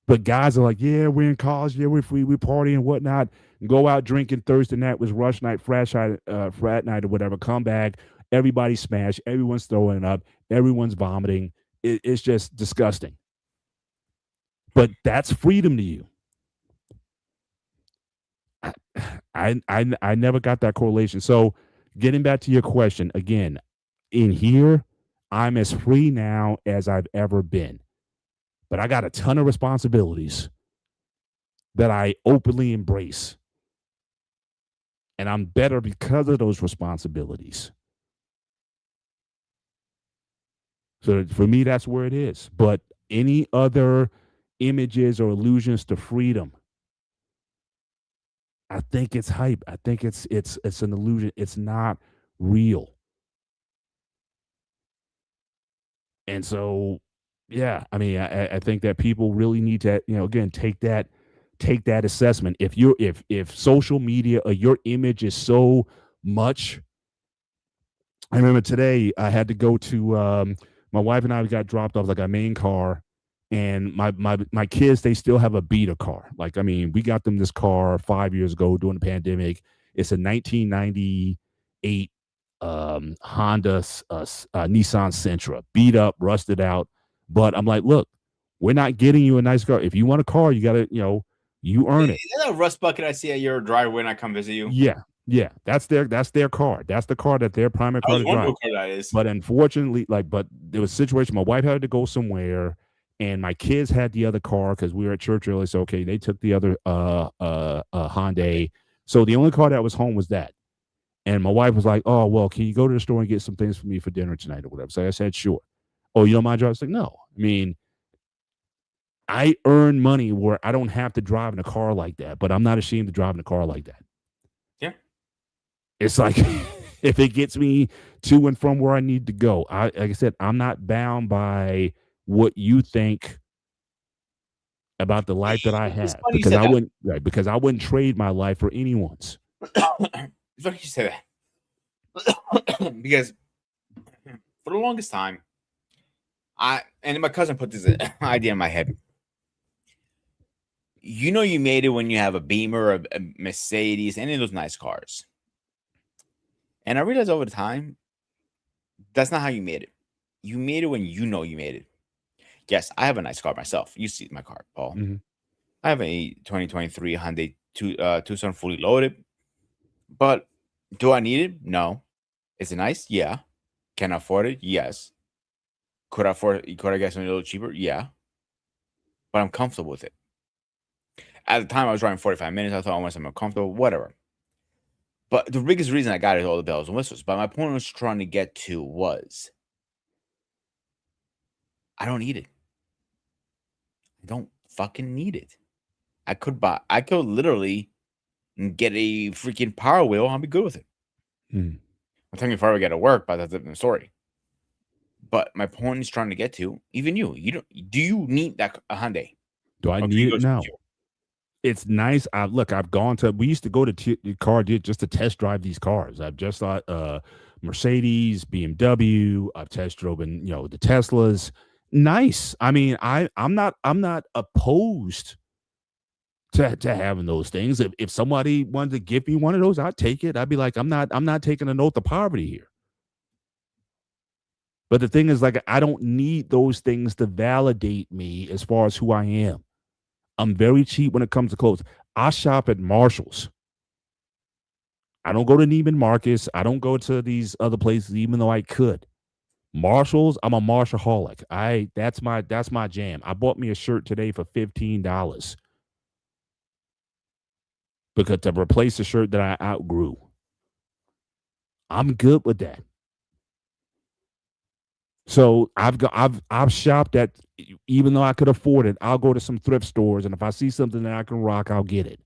A: But guys are like, yeah, we're in college, yeah, we're free, we party and whatnot. And go out drinking Thursday night was rush night, frat night or whatever. Come back, everybody smashed, everyone's throwing up, everyone's vomiting. It's just disgusting. But that's freedom to you. I never got that correlation. So getting back to your question again, in here, I'm as free now as I've ever been. But I got a ton of responsibilities that I openly embrace. And I'm better because of those responsibilities. So for me, that's where it is. But any other images or illusions to freedom, I think it's hype. I think it's an illusion. It's not real. And so, yeah, I mean, I think that people really need to, again, take that assessment. If social media or your image is so much, I remember today I had to go to my wife and I got dropped off like a main car, and my kids, they still have a beater car. Like, I mean, we got them this car 5 years ago during the pandemic. It's a 1998 Honda Nissan Sentra, beat up, rusted out. But I'm like, look, we're not getting you a nice car. If you want a car, you gotta, you earn it.
B: Is that a rust bucket I see at your driveway when I come visit you?
A: Yeah, that's their car. That's the car that their primary car to drive.
B: What car that is.
A: But unfortunately, but there was a situation. My wife had to go somewhere, and my kids had the other car because we were at church early. So okay, they took the other Hyundai. So the only car that was home was that. And my wife was like, "Oh, well, can you go to the store and get some things for me for dinner tonight or whatever?" So I said, "Sure." Oh, you don't mind driving? I was like, "No." I mean, I earn money where I don't have to drive in a car like that, but I'm not ashamed to drive in a car like that.
B: Yeah.
A: It's like if it gets me to and from where I need to go, like I said, I'm not bound by what you think about the life that I have because I wouldn't trade my life for anyone's.
B: It's funny you say that because for the longest time, and my cousin put this idea in my head. You know, you made it when you have a Beamer, a Mercedes, any of those nice cars. And I realized over time, that's not how you made it. You made it when you know you made it. Yes, I have a nice car myself. You see my car, Paul.
A: Mm-hmm.
B: I have a 2023 Hyundai Tucson fully loaded. But do I need it? No. Is it nice? Yeah. Can I afford it? Yes. Could I get something a little cheaper? Yeah. But I'm comfortable with it. At the time I was driving 45 minutes. I thought I wanted something comfortable, whatever. But the biggest reason I got it all the bells and whistles. But my point I was trying to get to was I don't need it. I don't fucking need it. I could literally get a freaking Power Wheel. I'll be good with it.
A: Mm.
B: I'm taking forever to get to work, but that's a different story. But my point is trying to get to, even you do you need that a Hyundai?
A: Do I need it now? It's nice. I've gone to. We used to go to car just to test drive these cars. I've just thought Mercedes, BMW. I've test driven, the Teslas. Nice. I mean, I'm not opposed to having those things. If somebody wanted to give me one of those, I'd take it. I'd be like, I'm not taking an oath of poverty here. But the thing is, like, I don't need those things to validate me as far as who I am. I'm very cheap when it comes to clothes. I shop at Marshall's. I don't go to Neiman Marcus. I don't go to these other places, even though I could. Marshalls, I'm a Marshallholic. That's my jam. I bought me a shirt today for $15 because to replace a shirt that I outgrew. I'm good with that. So I've shopped at, even though I could afford it, I'll go to some thrift stores, and if I see something that I can rock, I'll get it.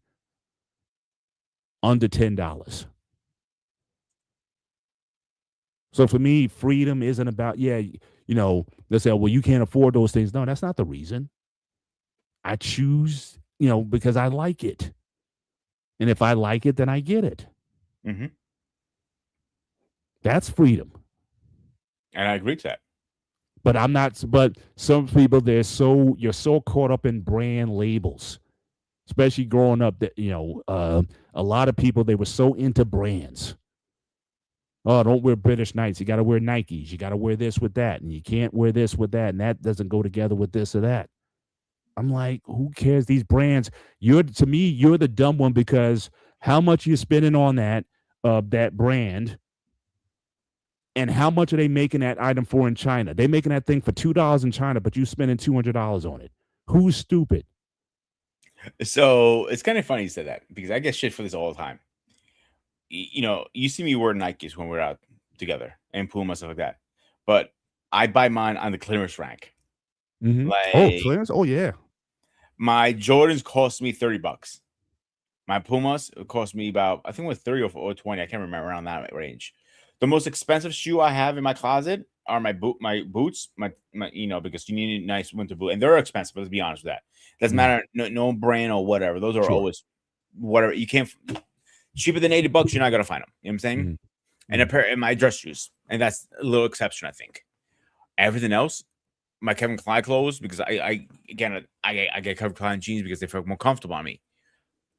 A: Under $10. So for me, freedom isn't about, let's say, well, you can't afford those things. No, that's not the reason. I choose, because I like it. And if I like it, then I get it.
B: Mm-hmm.
A: That's freedom.
B: And I agree to that.
A: But but some people, you're so caught up in brand labels, especially growing up that, a lot of people, they were so into brands. Oh, don't wear British Knights. You got to wear Nikes. You got to wear this with that. And you can't wear this with that. And that doesn't go together with this or that. I'm like, who cares? These brands, to me, you're the dumb one, because how much you're spending on that brand, and how much are they making that item for in China? They making that thing for $2 in China, but you spending $200 on it. Who's stupid?
B: So it's kind of funny you said that, because I get shit for this all the time. You see me wear Nikes when we're out together, and Puma, stuff like that. But I buy mine on the clearance rack.
A: Mm-hmm. Clearance? Oh, yeah.
B: My Jordans cost me $30. My Pumas cost me about, I think it was 30 or 20. I can't remember, around that range. The most expensive shoe I have in my closet are my boots, my because you need a nice winter boot, and they're expensive. Let's be honest with that. Doesn't matter, no brand or whatever. Those are always whatever. You can't, cheaper than $80. You're not gonna find them. You know what I'm saying? Mm-hmm. And a pair of my dress shoes, and that's a little exception, I think. Everything else, my Kevin Klein clothes, because I get Kevin Klein jeans because they feel more comfortable on me.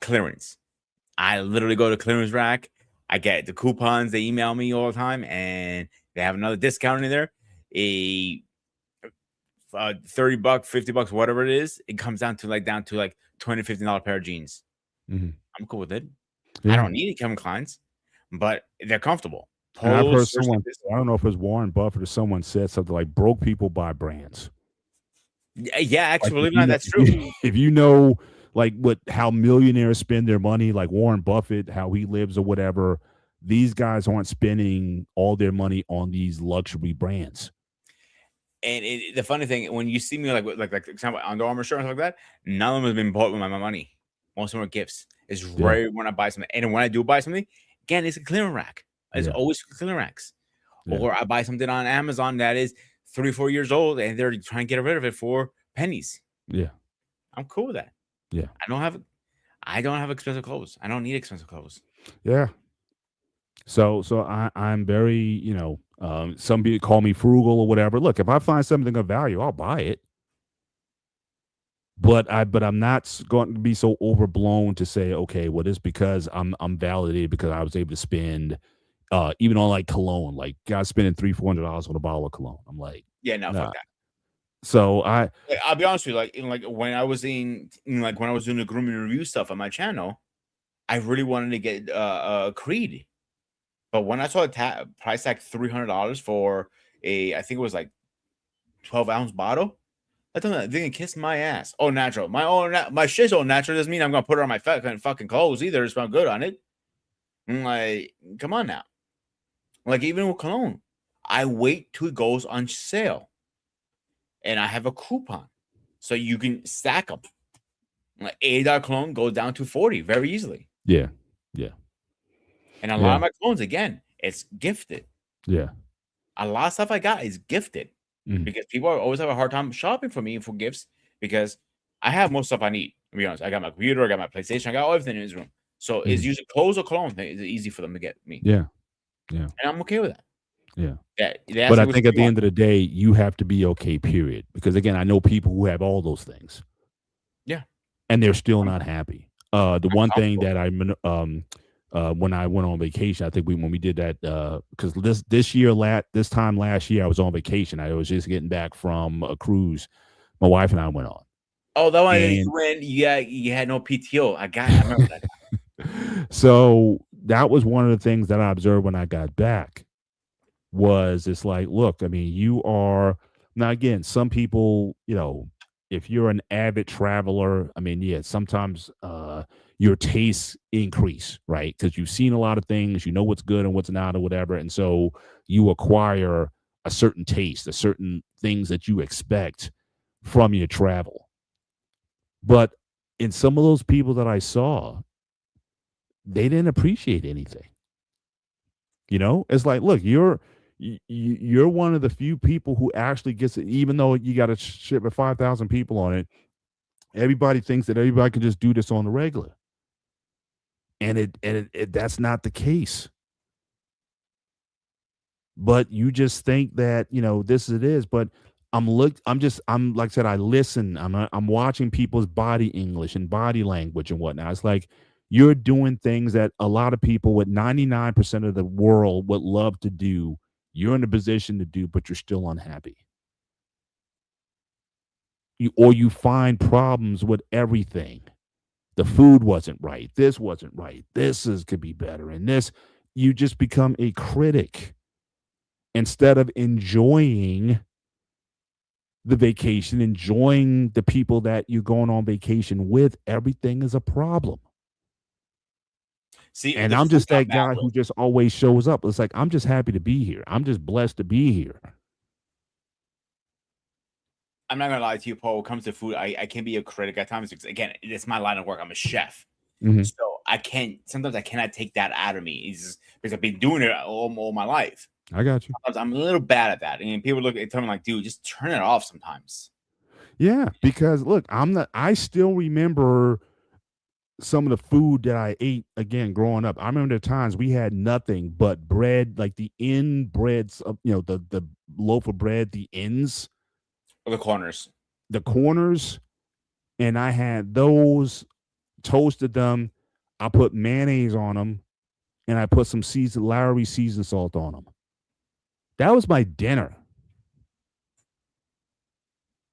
B: Clearance. I literally go to clearance rack. I get the coupons. They email me all the time, and they have another discount in there. A $30, $50, whatever it is. It comes down to like $20, $15 pair of jeans.
A: Mm-hmm.
B: I'm cool with it. Yeah. I don't need Kevin Klein's, but they're comfortable.
A: And I've heard someone, I don't know if it was Warren Buffett or someone, said something like, broke people buy brands.
B: Yeah, actually, like, that's true.
A: If you know, like, how millionaires spend their money, like Warren Buffett, how he lives or whatever, these guys aren't spending all their money on these luxury brands.
B: And the funny thing, when you see me like example, Under Armour shirt and stuff like that, none of them have been bought with my money. Most of them are gifts. It's rare when I buy something, and when I do buy something, again, it's a clearance rack. It's always clearance racks. Or I buy something on Amazon that is 3-4 years old, and they're trying to get rid of it for pennies.
A: Yeah,
B: I'm cool with that.
A: Yeah,
B: I don't have expensive clothes. I don't need expensive clothes.
A: Yeah, I'm very, some people call me frugal or whatever. Look, if I find something of value, I'll buy it. But I'm not going to be so overblown to say, okay, well, this because I'm validated because I was able to spend, even on like cologne, like guys spending $300-400 on a bottle of cologne. I'm like,
B: Yeah, no, fuck
A: nah.
B: that.
A: So I,
B: Like, I'll be honest with you, like when I was like when I was doing the grooming review stuff on my channel, I really wanted to get Creed, but when I saw the price tag $300 for I think it was like 12-ounce bottle, I thought that they can kiss my ass. Oh, natural, my shit's all natural doesn't mean I'm gonna put it on my fucking clothes either. It's not good on it. I'm like, come on now. Like even with cologne, I wait till it goes on sale, and I have a coupon, so you can stack them. Like $80 cologne goes down to 40 very easily.
A: yeah, yeah,
B: And a lot
A: yeah,
B: of my clones, again, it's gifted.
A: yeah.
B: A lot of stuff I got is gifted
A: Mhm,
B: because people always have a hard time shopping for me for gifts because I have most stuff I need. To be honest, I got my computer, I got my PlayStation, I got everything in this room. So it's
A: mhm.
B: usually clothes or cologne thing is easy for them to get me,
A: Yeah, yeah,
B: and I'm okay with that.
A: yeah.
B: Yeah, they ask
A: But
B: me
A: I
B: what
A: think at
B: you
A: the
B: want.
A: end of the day, you have to be okay, period. Because again, I know people who have all those things
B: Yeah,
A: and they're still
B: I'm,
A: not happy. The
B: I'm
A: one thing
B: comfortable.
A: that when I went on vacation, I think when we did that, because this time last year, I was on vacation. I was just getting back from a cruise my wife and I went on.
B: Oh, that one you
A: And
B: went. Yeah, you had no PTO. I remember that.
A: so that was one of the things that I observed when I got back was it's like, look, I mean, you are now again, some people, if you're an avid traveler, I mean, yeah, sometimes your tastes increase, right? Because you've seen a lot of things, you know what's good and what's not or whatever. And so you acquire a certain taste, a certain things that you expect from your travel. But in some of those people that I saw, they didn't appreciate anything. It's like, look, you're one of the few people who actually gets it, even though you got a ship with 5,000 people on it. Everybody thinks that everybody can just do this on the regular, and that's not the case. But you just think that this it is. But I'm like I said, I listen. I'm watching people's body English and body language and whatnot. It's like you're doing things that a lot of people with 99% of the world would love to do. You're in a position to do, but you're still unhappy. You find problems with everything. The food wasn't right. This wasn't right. Could be better. And this, you just become a critic instead of enjoying the vacation, enjoying the people that you're going on vacation with. Everything is a problem.
B: See,
A: And
B: the
A: I'm
B: food
A: just
B: I'm
A: that
B: bad
A: guy
B: with.
A: who just always shows up. It's like, I'm just happy to be here. I'm just blessed to be here.
B: I'm not gonna lie to you, Paul. When it comes to food, I can be a critic at times because again, it's my line of work. I'm a chef.
A: Mhm.
B: So I can't. Sometimes I cannot take that out of me. It's just because I've been doing it all my life.
A: I got you.
B: Sometimes I'm a little bad at that, and people look at tell me like, "Dude, just turn it off." Sometimes.
A: Yeah, because look, I still remember some of the food that I ate again growing up. I remember the times we had nothing but bread, like the end breads of the loaf of bread, the ends,
B: Or the corners.
A: the corners, and I had those, toasted them. I put mayonnaise on them, and I put some Lowry seasoned salt on them. That was my dinner.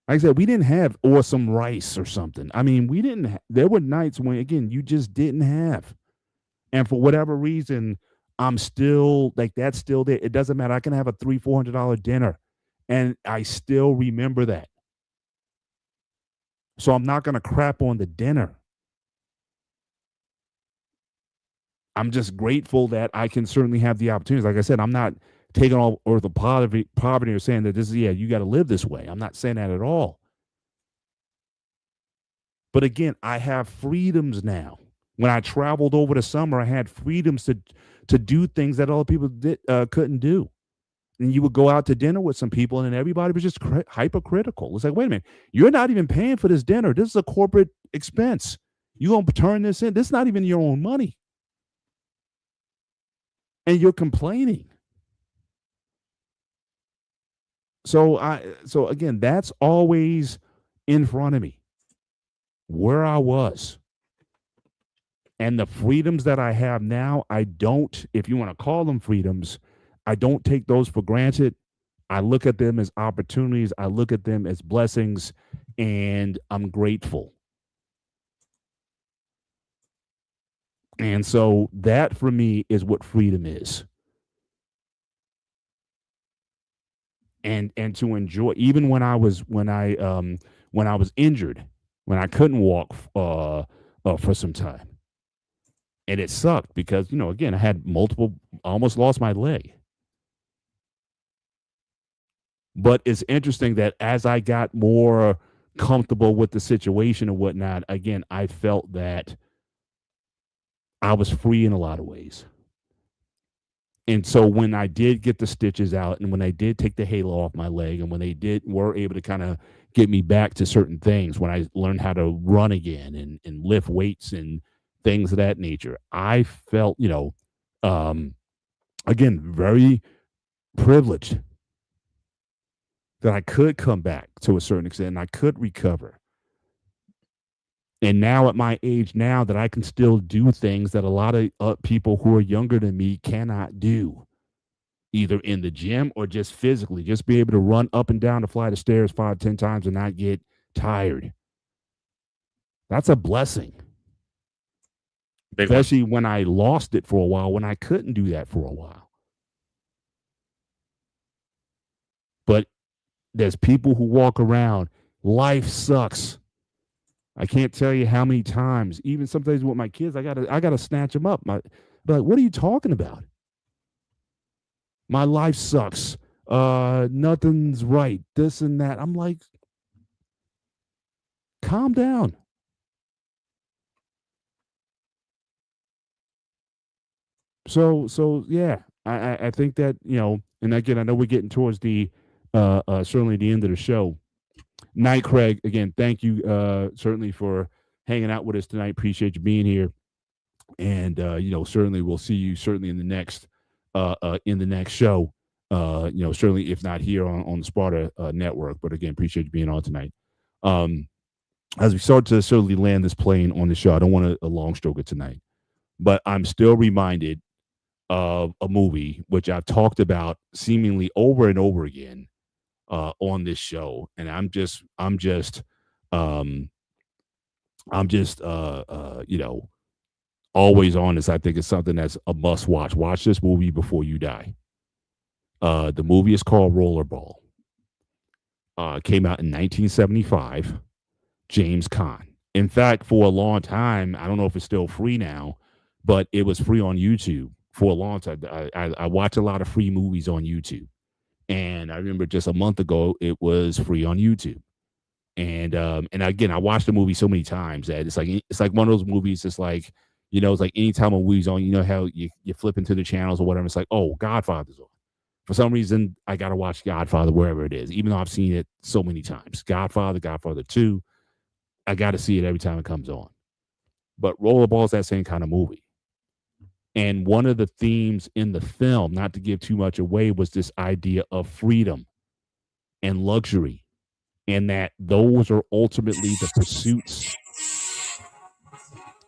A: Like I said, we didn't have or some rice or something. I mean, we didn't. There were nights when again you just didn't have. And for whatever reason, I'm still like that's still there. It doesn't matter. I can have a $300-400 dinner, and I still remember that. So I'm not gonna crap on the dinner. I'm just grateful that I can certainly have the opportunities. Like I said, I'm not taking all or the poverty or saying that this is you got to live this way. I'm not saying that at all. But again, I have freedoms now. When I traveled over the summer, I had freedoms to do things that other people couldn't do. And you would go out to dinner with some people, and then everybody was just hypocritical. It's like, wait a minute, you're not even paying for this dinner. This is a corporate expense. You gonna turn this in? This is not even your own money. and you're complaining. So again, that's always in front of me where I was. And the freedoms that I have now, I don't, if you want to call them freedoms, I don't take those for granted. I look at them as opportunities, I look at them as blessings, and I'm grateful. And so that for me is what freedom is. And to enjoy, even when I was injured, when I couldn't walk for some time. And it sucked because, again, I had multiple, almost lost my leg. But it's interesting that as I got more comfortable with the situation and whatnot, again, I felt that I was free in a lot of ways. And so when I did get the stitches out and when I did take the halo off my leg and when they were able to kind of get me back to certain things, when I learned how to run again and lift weights and things of that nature, I felt, um, again, very privileged that I could come back to a certain extent and I could recover. And now at my age now that I can still do things that a lot of people who are younger than me cannot do, either in the gym or just physically, just be able to run up and down the flight of stairs 5, 10 times and not get tired. That's a blessing.
B: Big one.
A: Especially when I lost it for a while, when I couldn't do that for a while. But there's people who walk around, life sucks. I can't tell you how many times, even sometimes with my kids, I gotta snatch them up. Like, what are you talking about? My life sucks. Nothing's right. This and that. I'm like, calm down. So yeah, I think that, and again, I know we're getting towards the certainly the end of the show. Night, Craig. Again, thank you certainly for hanging out with us tonight. Appreciate you being here, and certainly we'll see you certainly in the next show. Certainly if not here on the Sparta network, but again, appreciate you being on tonight. Um, as we start to certainly land this plane on the show, I don't want to a long stroke it tonight, but I'm still reminded of a movie which I've talked about seemingly over and over again on this show, and um, I'm just always on this. I think it's something that's a must watch. Watch this movie before you die. The movie is called Rollerball. Came out in 1975. James Caan. In fact, for a long time, I don't know if it's still free now, but it was free on YouTube for a long time. I watch a lot of free movies on YouTube, and I remember just a month ago it was free on YouTube. And again, I watched the movie so many times that it's like one of those movies. It's like, it's like anytime a movie's on, how you flip into the channels or whatever. It's like, oh, Godfather's on. For some reason, I got to watch Godfather wherever it is, even though I've seen it so many times. Godfather 2, I got to see it every time it comes on. But Rollerball is that same kind of movie. And one of the themes in the film, not to give too much away, was this idea of freedom and luxury, and that those are ultimately the pursuits.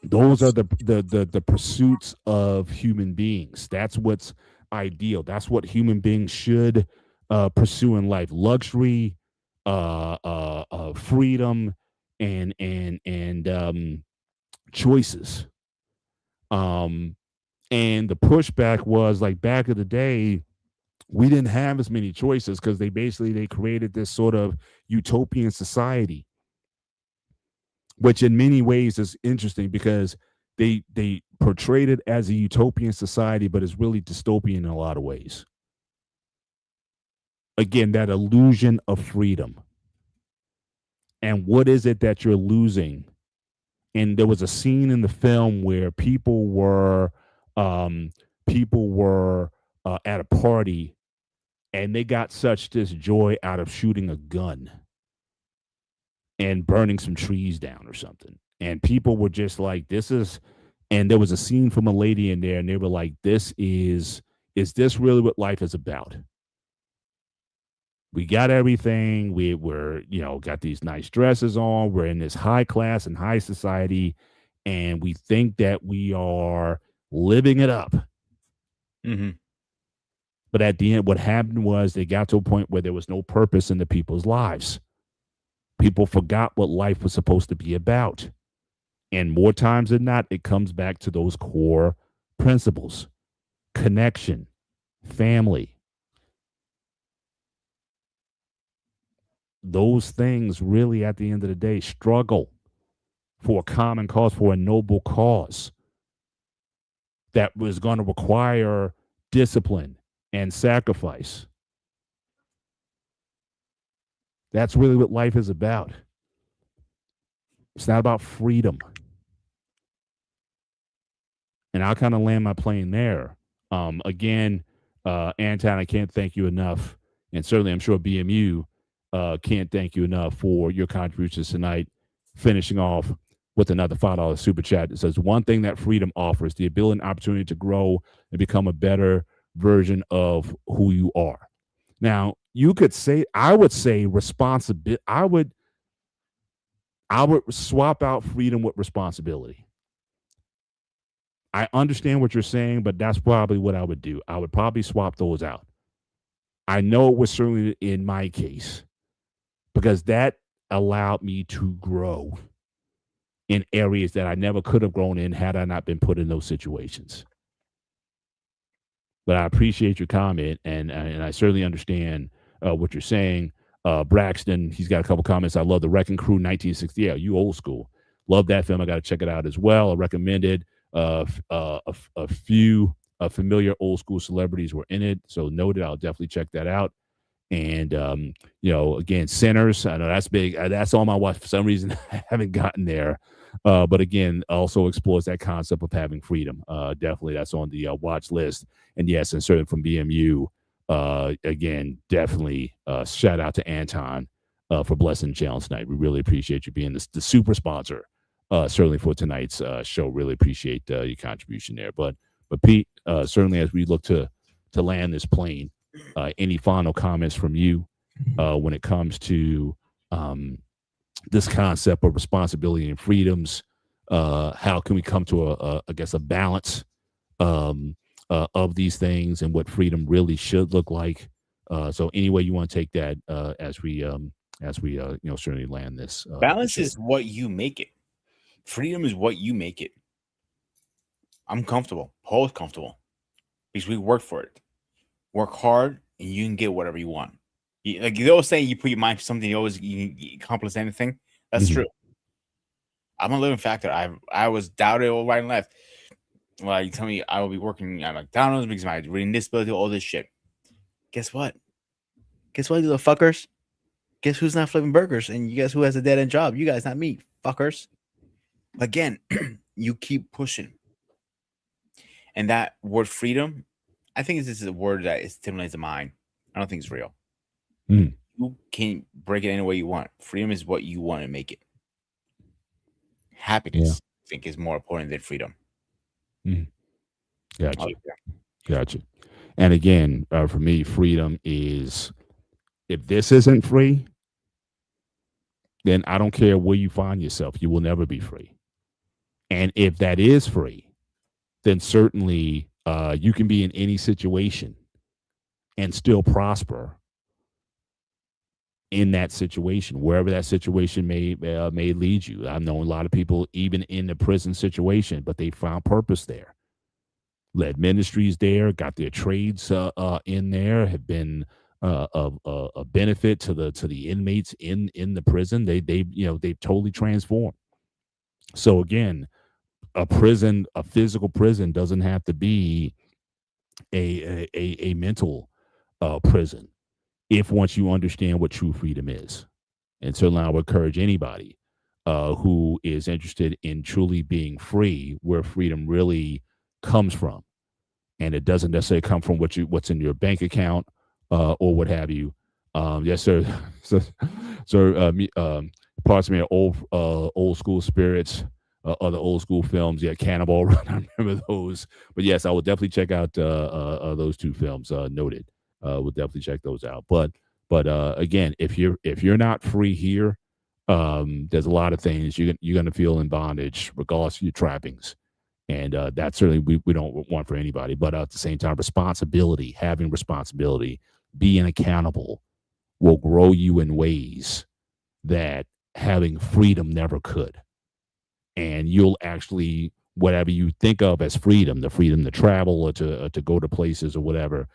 A: Those are the pursuits of human beings. That's what's ideal. That's what human beings should pursue in life: luxury, freedom, and choices. Um, and the pushback was like back in the day, we didn't have as many choices because they created this sort of utopian society, which in many ways is interesting because they portrayed it as a utopian society, but it's really dystopian in a lot of ways. Again, that illusion of freedom. And what is it that you're losing? And there was a scene in the film where people were at a party, and they got such this joy out of shooting a gun and burning some trees down or something. And people were just like, this is, and there was a scene from a lady in there, and they were like, this is Is this really what life is about? We got everything. We're, got these nice dresses on. We're in this high class and high society, and we think that we are living it up.
B: Mm-hmm.
A: But at the end, what happened was they got to a point where there was no purpose in the people's lives. People forgot what life was supposed to be about. And more times than not, it comes back to those core principles: connection, family. Those things really, at the end of the day, struggle for a common cause, for a noble cause that was going to require discipline and sacrifice. That's really what life is about. It's not about freedom. And I'll kind of land my plane there. Again, Anton, I can't thank you enough. And certainly, I'm sure BMU can't thank you enough for your contributions tonight. Finishing off with another $5 super chat that says, one thing that freedom offers, the ability and opportunity to grow and become a better version of who you are. Now, you could say, I would say responsibility. I would swap out freedom with responsibility. I understand what you're saying, but that's probably what I would do. I would probably swap those out. I know it was certainly in my case because that allowed me to grow in areas that I never could have grown in had I not been put in those situations. But I appreciate your comment, and I certainly understand what you're saying. Braxton, he's got a couple comments. I love the Wrecking Crew 1960. Yeah, you old school. Love that film. I got to check it out as well. I recommend it. A few familiar old school celebrities were in it, so noted. I'll definitely check that out. And again, Sinners. I know that's big. That's on my watch. For some reason, I haven't gotten there. But again, also explores that concept of having freedom. Definitely, that's on the watch list. And yes, and certainly from BMU. Again, definitely shout out to Anton for blessing the channel tonight. We really appreciate you being the super sponsor. Certainly for tonight's show. Really appreciate your contribution there. But Pete, certainly as we look to land this plane, any final comments from you when it comes to this concept of responsibility and freedoms? How can we come to a balance of these things and what freedom really should look like? So any way you want to take that as we certainly land this.
B: Balance is what you make it. Freedom is what you make it. I'm comfortable. Paul's comfortable because we work for it. Work hard and you can get whatever you want. Like they always say, you put your mind to something, you accomplish anything. That's true. I'm a living factor. I was doubted all right and left. Well, you tell me I will be working at McDonald's because of my reading disability, all this shit. Guess what? Guess what, you little fuckers? Guess who's not flipping burgers? And you guess who has a dead end job? You guys, not me, fuckers. Again, you keep pushing. And that word freedom, I think this is a word that stimulates the mind. I don't think it's real. You can break it any way you want. Freedom is what you want to make it. Happiness, I think, is more important than freedom.
A: Gotcha. And again, for me, freedom is, if this isn't free, then I don't care where you find yourself. You will never be free. And if that is free, then certainly you can be in any situation and still prosper in that situation, wherever that situation may lead you. I've known a lot of people, even in the prison situation, but they found purpose there. Led ministries there, got their trades in there, have been a benefit to the inmates in the prison. They've totally transformed. So again, a physical prison doesn't have to be a mental prison if once you understand what true freedom is. And certainly I would encourage anybody who is interested in truly being free, where freedom really comes from. And it doesn't necessarily come from what's in your bank account or what have you. Yes, sir. So parts of me are old school spirits. other old school films. Yeah, Cannonball Run. I remember those. But yes, I will definitely check out those two films. Noted. We'll definitely check those out. But again, if you're not free here, there's a lot of things you're going to feel in bondage, regardless of your trappings. And that certainly we don't want for anybody. But at the same time, responsibility, having responsibility, being accountable will grow you in ways that having freedom never could. And you'll actually, whatever you think of as freedom, the freedom to travel or to go to places or whatever,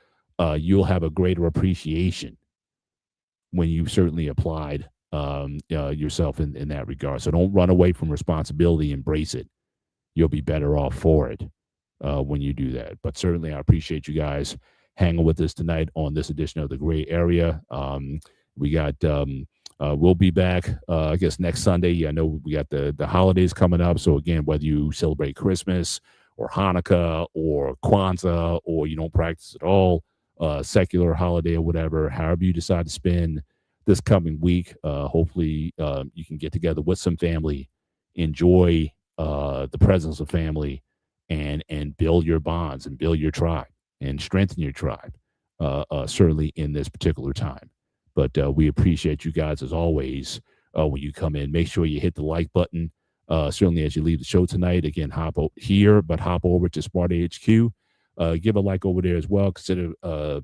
A: you'll have a greater appreciation when you've certainly applied yourself in that regard. So don't run away from responsibility, embrace it. You'll be better off for it when you do that. But certainly I appreciate you guys hanging with us tonight on this edition of The Gray Area. We got we'll be back I guess next Sunday. I know we got the holidays coming up, so again, whether you celebrate Christmas or Hanukkah or Kwanzaa, or you don't practice at all, secular holiday or whatever, however you decide to spend this coming week, hopefully you can get together with some family, enjoy the presence of family, and build your bonds and build your tribe and strengthen your tribe, certainly in this particular time. But we appreciate you guys as always. When you come in, make sure you hit the like button. Certainly as you leave the show tonight, again, hop here, but hop over to Sparta HQ. Give a like over there as well. Consider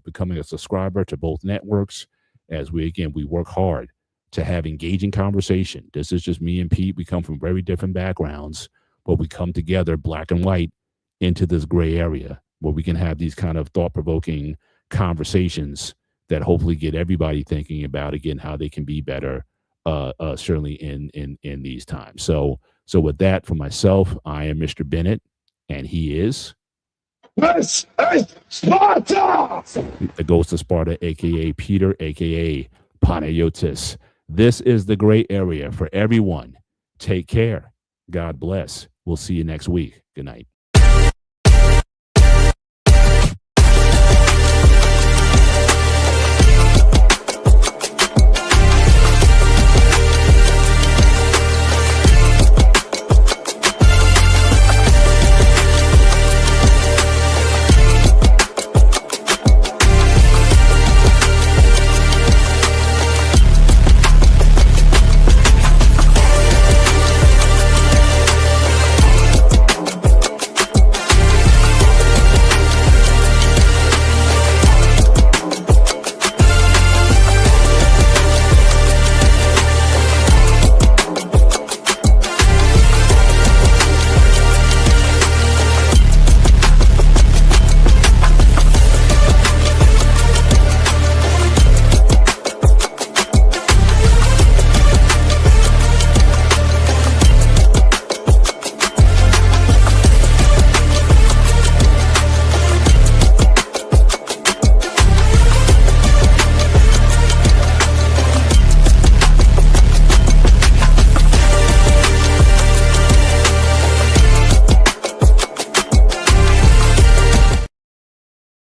A: becoming a subscriber to both networks, as we work hard to have engaging conversation. This is just me and Pete. We come from very different backgrounds, but we come together, black and white, into this gray area where we can have these kind of thought-provoking conversations that hopefully get everybody thinking about, again, how they can be better, certainly in these times. So with that, for myself, I am Mr. Bennett, and he is...
D: This is Sparta!
A: The Ghost of Sparta, a.k.a. Peter, a.k.a. Panayotis. This is the Gray Area for everyone. Take care. God bless. We'll see you next week. Good night.